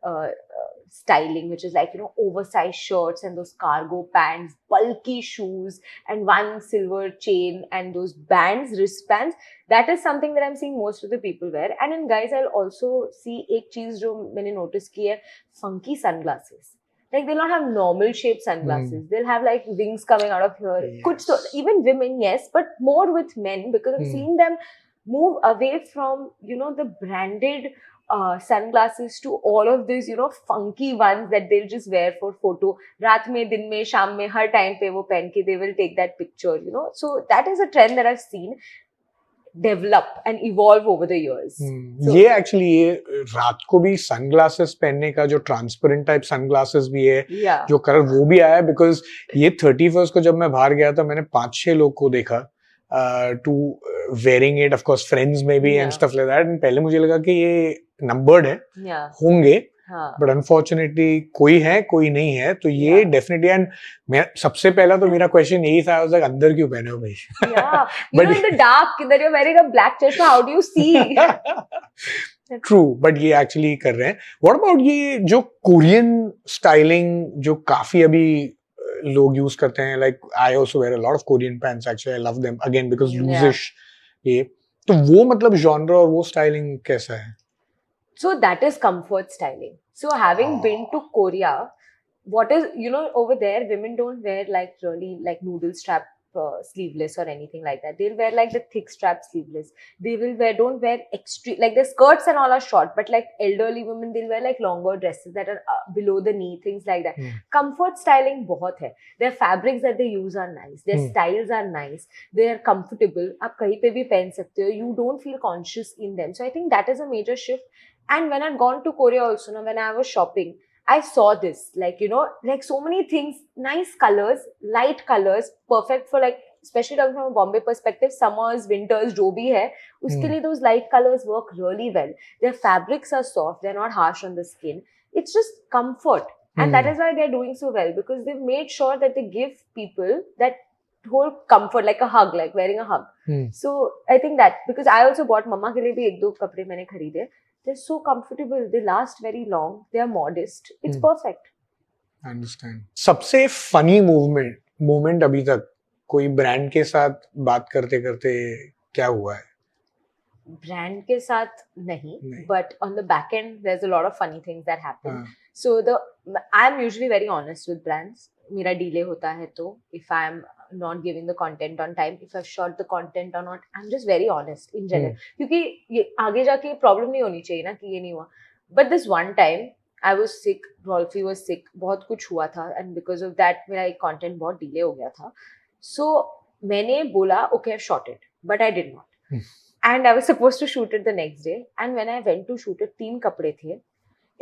styling, which is like oversized shirts and those cargo pants, bulky shoes, and one silver chain and those bands, wristbands. That is something that I'm seeing most of the people wear. And in guys, I'll also see एक चीज जो मैंने notice की है, funky sunglasses. Like they'll not have normal shaped sunglasses. They'll have like wings coming out of here. Yes. Even women, yes, but more with men, because I'm seeing them move away from the branded sunglasses to all of these funky ones that they'll just wear for photo. रात में, दिन में, शाम में, हर time पे वो पहन के they will take that picture. So that is a trend that I've seen develop and evolve over the years. So, ये actually ये रात को भी sunglasses पहनने का जो transparent type sunglasses भी है, जो कलर वो भी आया, because ये 31st को जब मैं बाहर गया था, मैंने 5-6 लोग को देखा to wearing it, of course friends में भी and stuff like that. And पहले मुझे लगा कि ये numbered है, होंगे, but unfortunately कोई है कोई नहीं है. तो ये definitely, and मैं सबसे पहला तो मेरा question यही था, I was like, अंदर क्यों पहने हो भाई? But in the dark that you're wearing a black chashma, how do you see? True, but ये actually कर रहे हैं. What about ये जो Korean styling जो काफी अभी लोग use करते हैं, like I also wear a lot of Korean pants actually. I love them again because loose-ish ये. तो वो मतलब genre और वो styling कैसा है? So that is comfort styling. So having been to Korea, what is, over there, women don't wear like really like noodle strap sleeveless or anything like that. They'll wear like the thick strap sleeveless. They don't wear extreme, like the skirts and all are short, but like elderly women, they'll wear like longer dresses that are below the knee, things like that. Comfort styling बहुत है. Their fabrics that they use are nice. Their styles are nice. They are comfortable. आप कहीं पे भी पहन सकते हो. You don't feel conscious in them. So I think that is a major shift. And when I'd gone to Korea also, when I was shopping, I saw this, like so many things, nice colors, light colors, perfect for like, especially from a Bombay perspective, summers, winters, jo bhi hai, uske liye those light colors work really well. Their fabrics are soft, they're not harsh on the skin. It's just comfort. And that is why they're doing so well, because they've made sure that they give people that whole comfort, like a hug, like wearing a hug. So I think that, because I also bought mama के लिए भी एक दो कपड़े मैंने खरीदे. They're so comfortable. They last very long. They are modest. It's perfect. Understand. सबसे funny moment अभी तक कोई ब्रांड के साथ बात करते करते क्या हुआ है? ब्रांड के साथ नहीं, but on the back end there's a lot of funny things that happen. So I'm usually very honest with brands. मेरा delay होता है तो if I'm not giving the content on time, if I've shot the content or not, I'm just very honest in general. क्योंकि ये आगे जाके problem नहीं होनी चाहिए ना कि ये नहीं हुआ. But this one time I was sick, Rolfie was sick, बहुत कुछ हुआ था, and because of that मेरा एक content बहुत delay हो गया था. So मैंने बोला okay I've shot it, but I did not. And I was supposed to shoot it the next day. And when I went to shoot it, 3 कपड़े थे.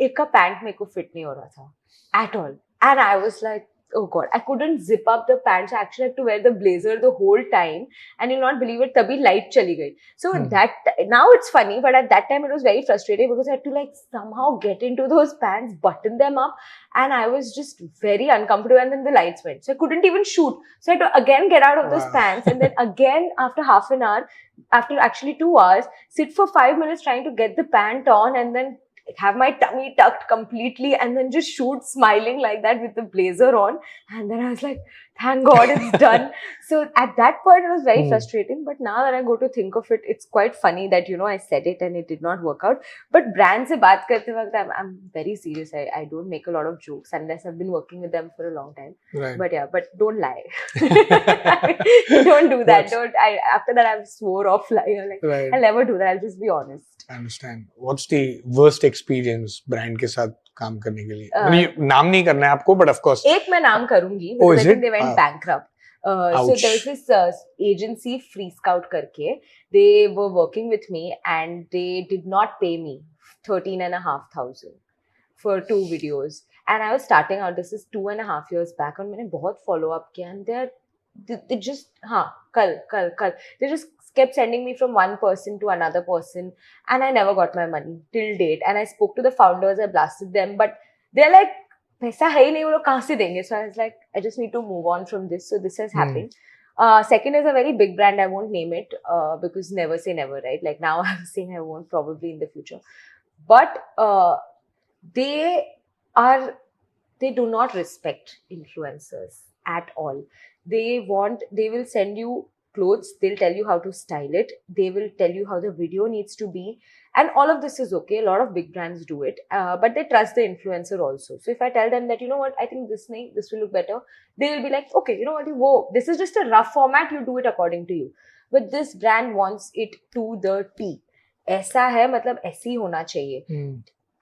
एक का पैंट मेरे को फिट नहीं हो रहा था at all. And I was like, oh god, I couldn't zip up the pants. I actually had to wear the blazer the whole time. And you'll not believe it, तभी light चली गई. So that, now it's funny, but at that time it was very frustrating because I had to like somehow get into those pants, button them up. And I was just very uncomfortable, and then the lights went. So I couldn't even shoot. So I had to again get out of those pants, and then again after half an hour, after actually 2 hours, sit for 5 minutes trying to get the pant on, and then have my tummy tucked completely, and then just shoot smiling like that with the blazer on. And then I was like, thank God it's done. So at that point it was very frustrating, but now that I go to think of it, it's quite funny that, you know, I said it and it did not work out. But brand se baat karte waqt, I'm very serious. I don't make a lot of jokes unless I've been working with them for a long time. Right. But yeah, but don't lie. Don't do that. After that I've swore off lying. Like, right. I'll never do that. I'll just be honest. I understand. What's the worst experience brand के साथ काम करने के लिए? मतलब नाम नहीं करना है आपको, but of course. एक मैं नाम करूँगी. Oh, is I think it? They went bankrupt. So there was this agency, Free Scout करके. They were working with me and they did not pay me 13,500 for 2 videos. And I was starting out. This is 2.5 years back. And मैंने बहुत follow up किया. And they just कल. They just kept sending me from one person to another person, and I never got my money till date. And I spoke to the founders, I blasted them, but they're like, पैसा है ही नहीं, वो लोग कहाँ से देंगे? So I was like, I just need to move on from this. So this has happened. Second is a very big brand. I won't name it because never say never, right? Like now I'm saying I won't, probably in the future. But they do not respect influencers at all. They will send you clothes, they'll tell you how to style it, they will tell you how the video needs to be, and all of this is okay. A lot of big brands do it, but they trust the influencer also. So if I tell them that, you know what, I think this will look better, they will be like, okay, you know what, this is just a rough format, you do it according to you. But this brand wants it to the T. ऐसा है, मतलब ऐसी होना चाहिए.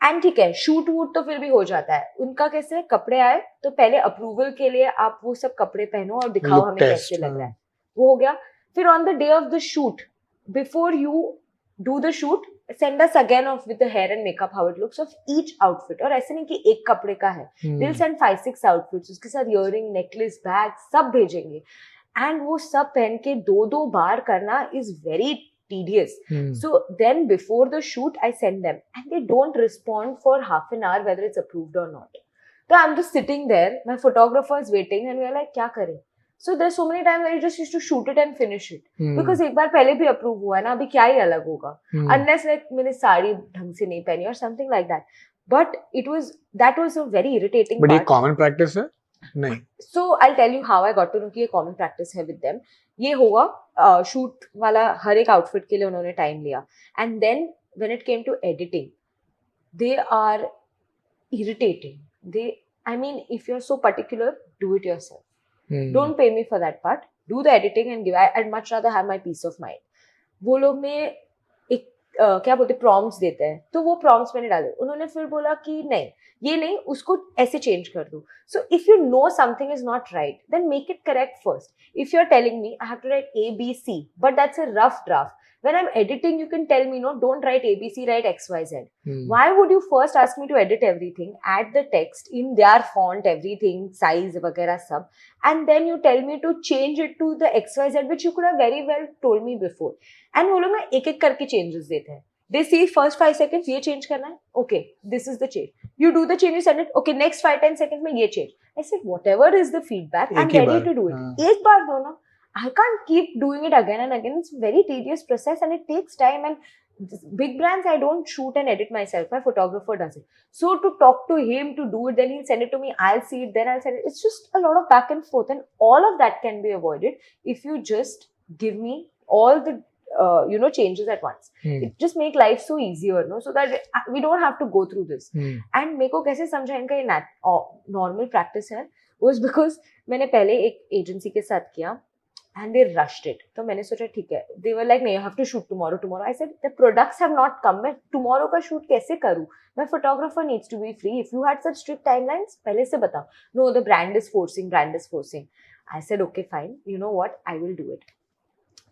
And ठीक है, shoot वूट तो फिर भी हो जाता है. उनका कैसे, कपड़े आए तो पहले अप्रूवल के लिए आप वो सब कपड़े पहनो और दिखाओ हमें कैसे लग रहा है, वो हो गया. फिर on the day of the shoot, before you do the shoot, send us again off with the hair and makeup how it looks of each outfit. और ऐसे नहीं कि एक कपड़े का है, they'll send 5-6 outfits, उसके साथ earring, necklace, bag सब भेजेंगे. एंड वो सब पहन के 2 बार करना is very tedious. So then before the shoot I send them and they don't respond for half an hour whether it's approved or not. So I'm just sitting there, my photographer is waiting and we're like, क्या करें? So there's so many times I just used to shoot it and finish it because एक बार पहले भी approve हुआ है ना, अभी क्या ही अलग होगा, unless like मैंने साड़ी ढंग से नहीं पहनी or something like that. But that was a very irritating part. But ये common practice है? नहीं. So I'll tell you how I got to know कि ये common practice है with them. ये होगा shoot वाला हर एक outfit के लिए उन्होंने time लिया, and then when it came to editing, they are irritating. I mean, if you're so particular, do it yourself. Don't pay me for that part. Do the editing and give. I'd much rather have my peace of mind. वो लोग में एक क्या बोलते prompts देते हैं, तो वो prompts मैंने डाले. उन्होंने फिर बोला कि नहीं, ये नहीं, उसको ऐसे change कर दो. So if you know something is not right, then make it correct first. If you're telling me I have to write A, B, C, but that's a rough draft. When I'm editing, you can tell me, no, don't write ABC, write XYZ. Why would you first ask me to edit everything, add the text in their font, everything, size, वगैरह सब, and then you tell me to change it to the XYZ, which you could have very well told me before. And वो लोग ना एक-एक करके changes देते हैं. They see first 5 seconds, ये change करना है, okay, this is the change. You do the change, you send it, okay, next 5-10 seconds में ये change. I said, whatever is the feedback, I'm ready to do it. एक बार दो ना. I can't keep doing it again and again. It's a very tedious process and it takes time. And big brands, I don't shoot and edit myself. My photographer does it. So to talk to him to do it, then he'll send it to me. I'll see it, then I'll send it. It's just a lot of back and forth, and all of that can be avoided if you just give me all the changes at once. It just make life so easier, no, so that we don't have to go through this. And मेरे को कैसे समझा इनका ये normal practice है was because मैंने पहले एक agency के साथ किया and they rushed it. तो मैंने सोचा ठीक है. They were like, no, you have to shoot tomorrow. I said, the products have not come. मैं tomorrow का shoot कैसे करूँ? My photographer needs to be free. If you had such strict timelines, पहले से बताओ. No, the brand is forcing. I said, okay, fine. You know what? I will do it.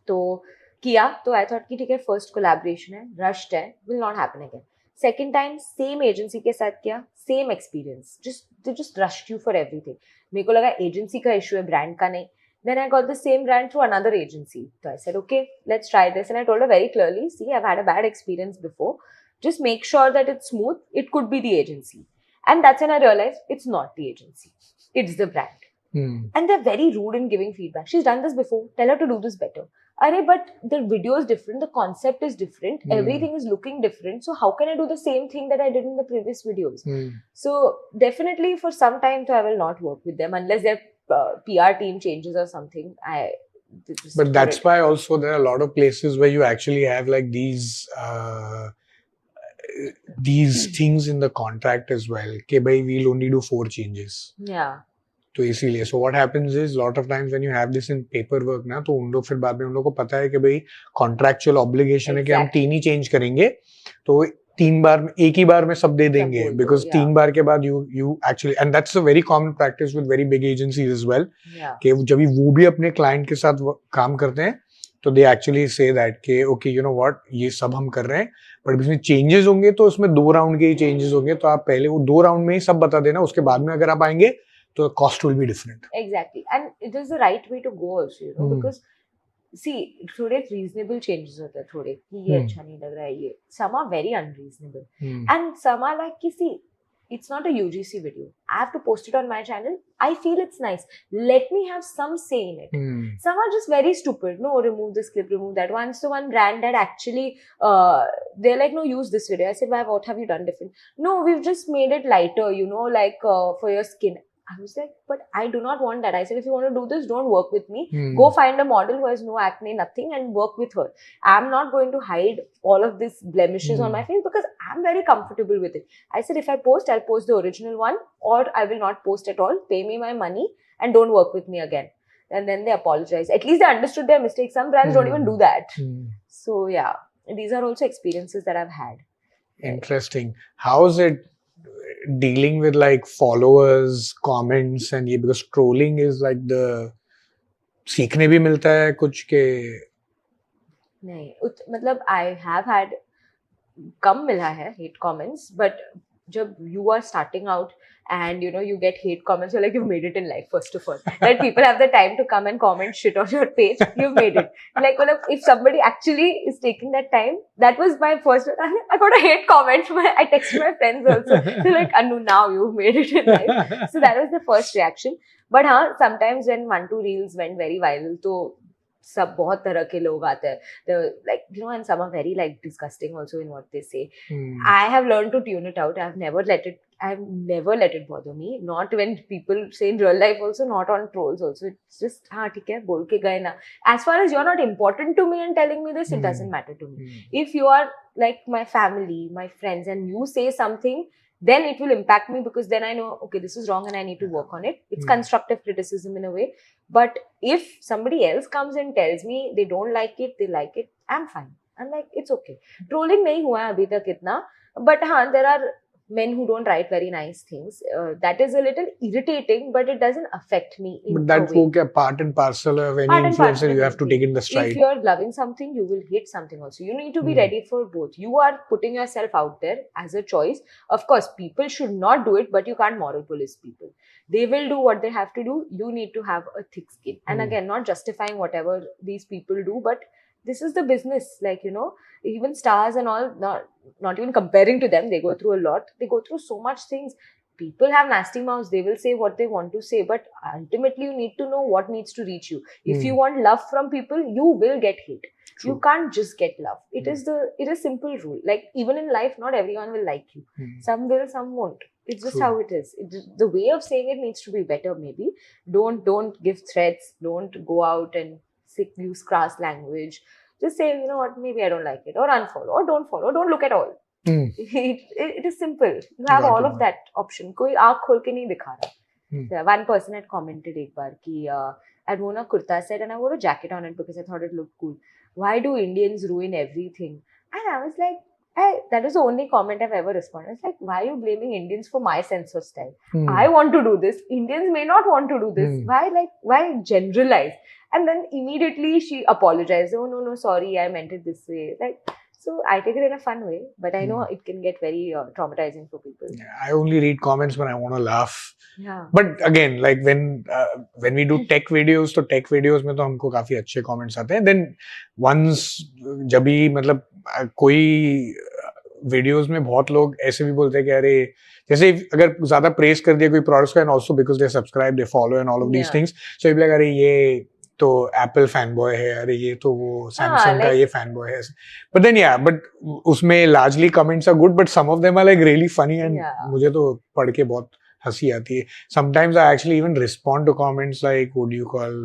तो किया, तो I thought कि ठीक है, first collaboration है, rushed है, will not happen again. Second time, same agency के साथ किया, same experience. They just rushed you for everything. मेरे को लगा agency का issue है, brand का नहीं. Then I got the same brand through another agency. So I said, okay, let's try this. And I told her very clearly, see, I've had a bad experience before. Just make sure that it's smooth. It could be the agency. And that's when I realized it's not the agency. It's the brand. And they're very rude in giving feedback. She's done this before. Tell her to do this better. But the video is different. The concept is different. Everything is looking different. So how can I do the same thing that I did in the previous videos? So definitely for some time, I will not work with them unless their PR team changes or something. But that's why also there are a lot of places where you actually have like these things in the contract as well. Okay, we'll only do 4 changes. Yeah. तो इसीलिए so what happens is lot of times when you have this in paperwork ना, तो उन लोग फिर बाद में उन लोग को पता है कि भाई contractual obligation है कि हम 3 ही change करेंगे, तो 3 बार एक ही बार में सब दे देंगे, because 3 बार के बाद you actually, and that's a very common practice with very big agencies as well, कि जब वो भी अपने client के साथ काम करते हैं तो they actually say that कि okay, you know what, ये सब हम कर रहे हैं, but इसमें changes होंगे तो उसमें 2 राउंड के ही changes होंगे, तो आप पहले वो 2 राउंड में ही सब बता देना, उसके बाद में अगर आप आएंगे तो cost will be different. Exactly. And it is the right way to go also, you know, because see, थोड़े reasonable changes होते हैं, थोड़े कि ये अच्छा नहीं लग रहा है, ये some are very unreasonable, and some are like, see, it's not a UGC video. I have to post it on my channel. I feel it's nice. Let me have some say in it. Some are just very stupid. No, remove this clip, remove that. Once so one brand that actually, they're like, no, use this video. I said, why? What have you done different? No, we've just made it lighter, you know, like for your skin. I was like, but I do not want that. I said, if you want to do this, don't work with me. Go find a model who has no acne, nothing, and work with her. I'm not going to hide all of these blemishes on my face because I'm very comfortable with it. I said, if I post, I'll post the original one, or I will not post at all. Pay me my money and don't work with me again. And then they apologize. At least they understood their mistake. Some brands don't even do that. So yeah, these are also experiences that I've had. Interesting. How is it dealing with like followers, comments, and ये, because trolling is like the सीखने भी मिलता है कुछ के नहीं, मतलब I have had कम मिला है hate comments, but जब you are starting out and you know you get hate comments, you're like, you've made it in life. First of all, that people have the time to come and comment shit on your page, you've made it. Like, if somebody actually is taking that time, that was my first. I got a hate comment. I texted my friends also. They're like, Anu, now you've made it in life. So that was the first reaction. But sometimes when 1-2 reels went very viral, तो सब बहुत तरह के लोग आते हैं, like, you know, and some are very like disgusting also in what they say. I have learned to tune it out. I've never let it bother me. Not when people say in real life also, not on trolls also. It's just ठीक है, बोल के गए ना. As far as you're not important to me and telling me this, it doesn't matter to me. If you are like my family, my friends, and you say something, then it will impact me, because then I know, okay, this is wrong and I need to work on it. It's constructive criticism in a way. But if somebody else comes and tells me they don't like it, they like it, I'm fine. I'm like, it's okay. Trolling nahi hua hai abhi tak itna. But there are men who don't write very nice things. That is a little irritating, but it doesn't affect me in but that's okay, part and parcel of any influencer. You have to take it in the stride. If you're loving something, you will hate something also. You need to be ready for both. You are putting yourself out there as a choice. Of course, people should not do it, but you can't moral police people. They will do what they have to do. You need to have a thick skin. And again, not justifying whatever these people do, but this is the business. Like, you know, even stars and all, not even comparing to them, they go through a lot. They go through so much things. people have nasty mouths, they will say what they want to say, but ultimately you need to know what needs to reach you. If you want love from people, you will get hate. True. You can't just get love. It is simple rule. Like even in life, not everyone will like you. Some will, some won't. It's just True. how it is. The way of saying it needs to be better. Maybe don't give threats. Don't go out and use crass language. Just say, you know what, maybe I don't like it, or unfollow, or don't follow, don't look at all. It is simple. You have all of that option. कोई आँख खोल के नहीं दिखा रहा. One person had commented एक बार कि I'd worn a kurta set and I wore a jacket on it because I thought it looked cool. Why do Indians ruin everything? And I was like, that was the only comment I've ever responded. It's like, why are you blaming Indians for my sense of style? I want to do this. Indians may not want to do this. Why generalize? And then immediately she apologized. Oh, no, sorry, I meant it this way. Like, so I take it in a fun way, but I know it can get very traumatizing for people. Yeah, I only read comments when I want to laugh. Yeah. But again, like when we do tech videos, तो tech videos में तो हमको काफी अच्छे comments आते हैं. Then once जब भी मतलब कोई videos में बहुत लोग ऐसे भी बोलते हैं कि अरे जैसे अगर ज्यादा praise कर दिया कोई products का, and also because they subscribe, they follow and all of these things, so you'll be like अरे ये तो एप्पल फैन बॉय है, अरे ये तो वो सैमसंग का ये फैन बॉय है. बट देन बट उसमें largely comments are good, but some of them are like really funny and मुझे तो पढ़ के बहुत हंसी आती है. Sometimes I actually even respond to comments like what do you call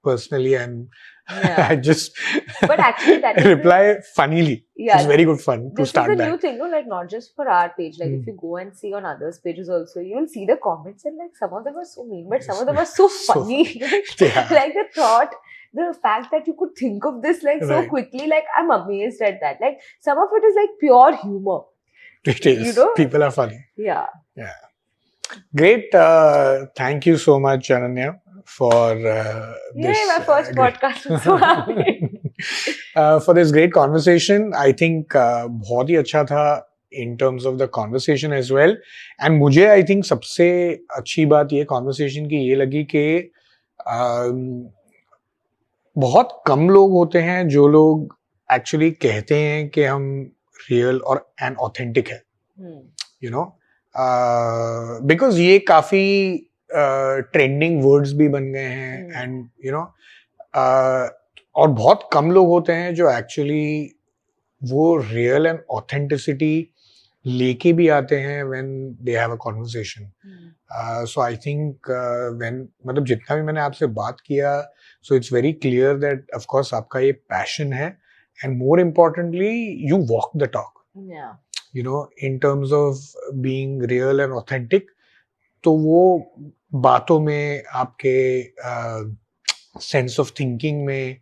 personally, and I just but actually that reply funnily. It's very good fun to start that. This is a new thing, no? Like not just for our page. Like if you go and see on others' pages also, you'll see the comments and like some of them are so mean, but some of them are so funny. Like the thought, the fact that you could think of this like so quickly, like I'm amazed at that. Like some of it is like pure humor. It is. You know? People are funny. Yeah. Great. Thank you so much, Ananya, for this. My first podcast was so happy. For this great conversation. I think बहुत ही अच्छा था in terms of the conversation as well. And मुझे I think सबसे अच्छी बात ये conversation की ये लगी कि बहुत कम लोग होते हैं जो लोग actually कहते हैं कि हम real और and authentic है. You know, because ये काफी ट्रेंडिंग वर्ड्स भी बन गए हैं, एंड यू नो और बहुत कम लोग होते हैं जो एक्चुअली वो रियल एंड ऑथेंटिसिटी लेके भी आते हैं when they have a conversation. So I think when मतलब जितना भी मैंने आपसे बात किया, so it's very clear that of course आपका ये पैशन है, and more importantly you walk the talk. You know, in terms of being real and authentic, तो वो बातों में, आपके सेंस ऑफ थिंकिंग में,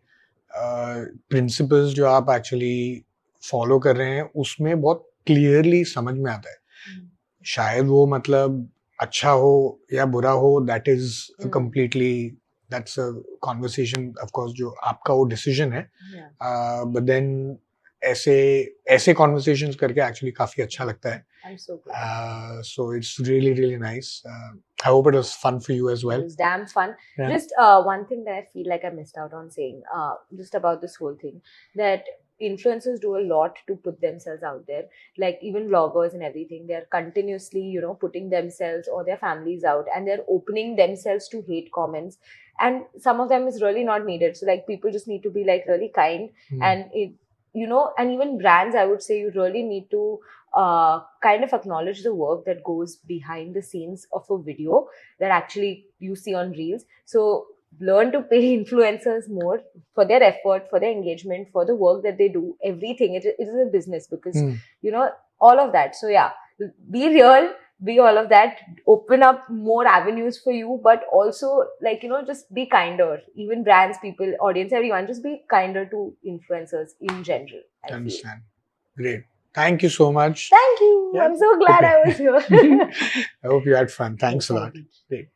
प्रिंसिपल्स जो आप एक्चुअली फॉलो कर रहे हैं, उसमें बहुत क्लियरली समझ में आता है. शायद वो मतलब अच्छा हो या बुरा हो, that is completely, that's a conversation of course जो आपका वो डिसीजन है. बट देन ऐसे कॉन्वर्सेशंस करके एक्चुअली काफी अच्छा लगता है. I'm so glad. So it's really nice. I hope it was fun for you as well. It was damn fun. Yeah. Just one thing that I feel like I missed out on saying, just about this whole thing, that influencers do a lot to put themselves out there. Like even vloggers and everything, they're continuously, you know, putting themselves or their families out, and they're opening themselves to hate comments. And some of them is really not needed. So like people just need to be like really kind, and it, you know, and even brands, I would say you really need to kind of acknowledge the work that goes behind the scenes of a video that actually you see on Reels. So learn to pay influencers more for their effort, for their engagement, for the work that they do, everything. It is a business because, you know, all of that. So yeah, be real, be all of that, open up more avenues for you, but also like, you know, just be kinder. Even brands, people, audience, everyone, just be kinder to influencers in general. I understand. Great. Thank you so much. Thank you. Yeah. I'm so glad I was here. I hope you had fun. Thanks a lot. Great.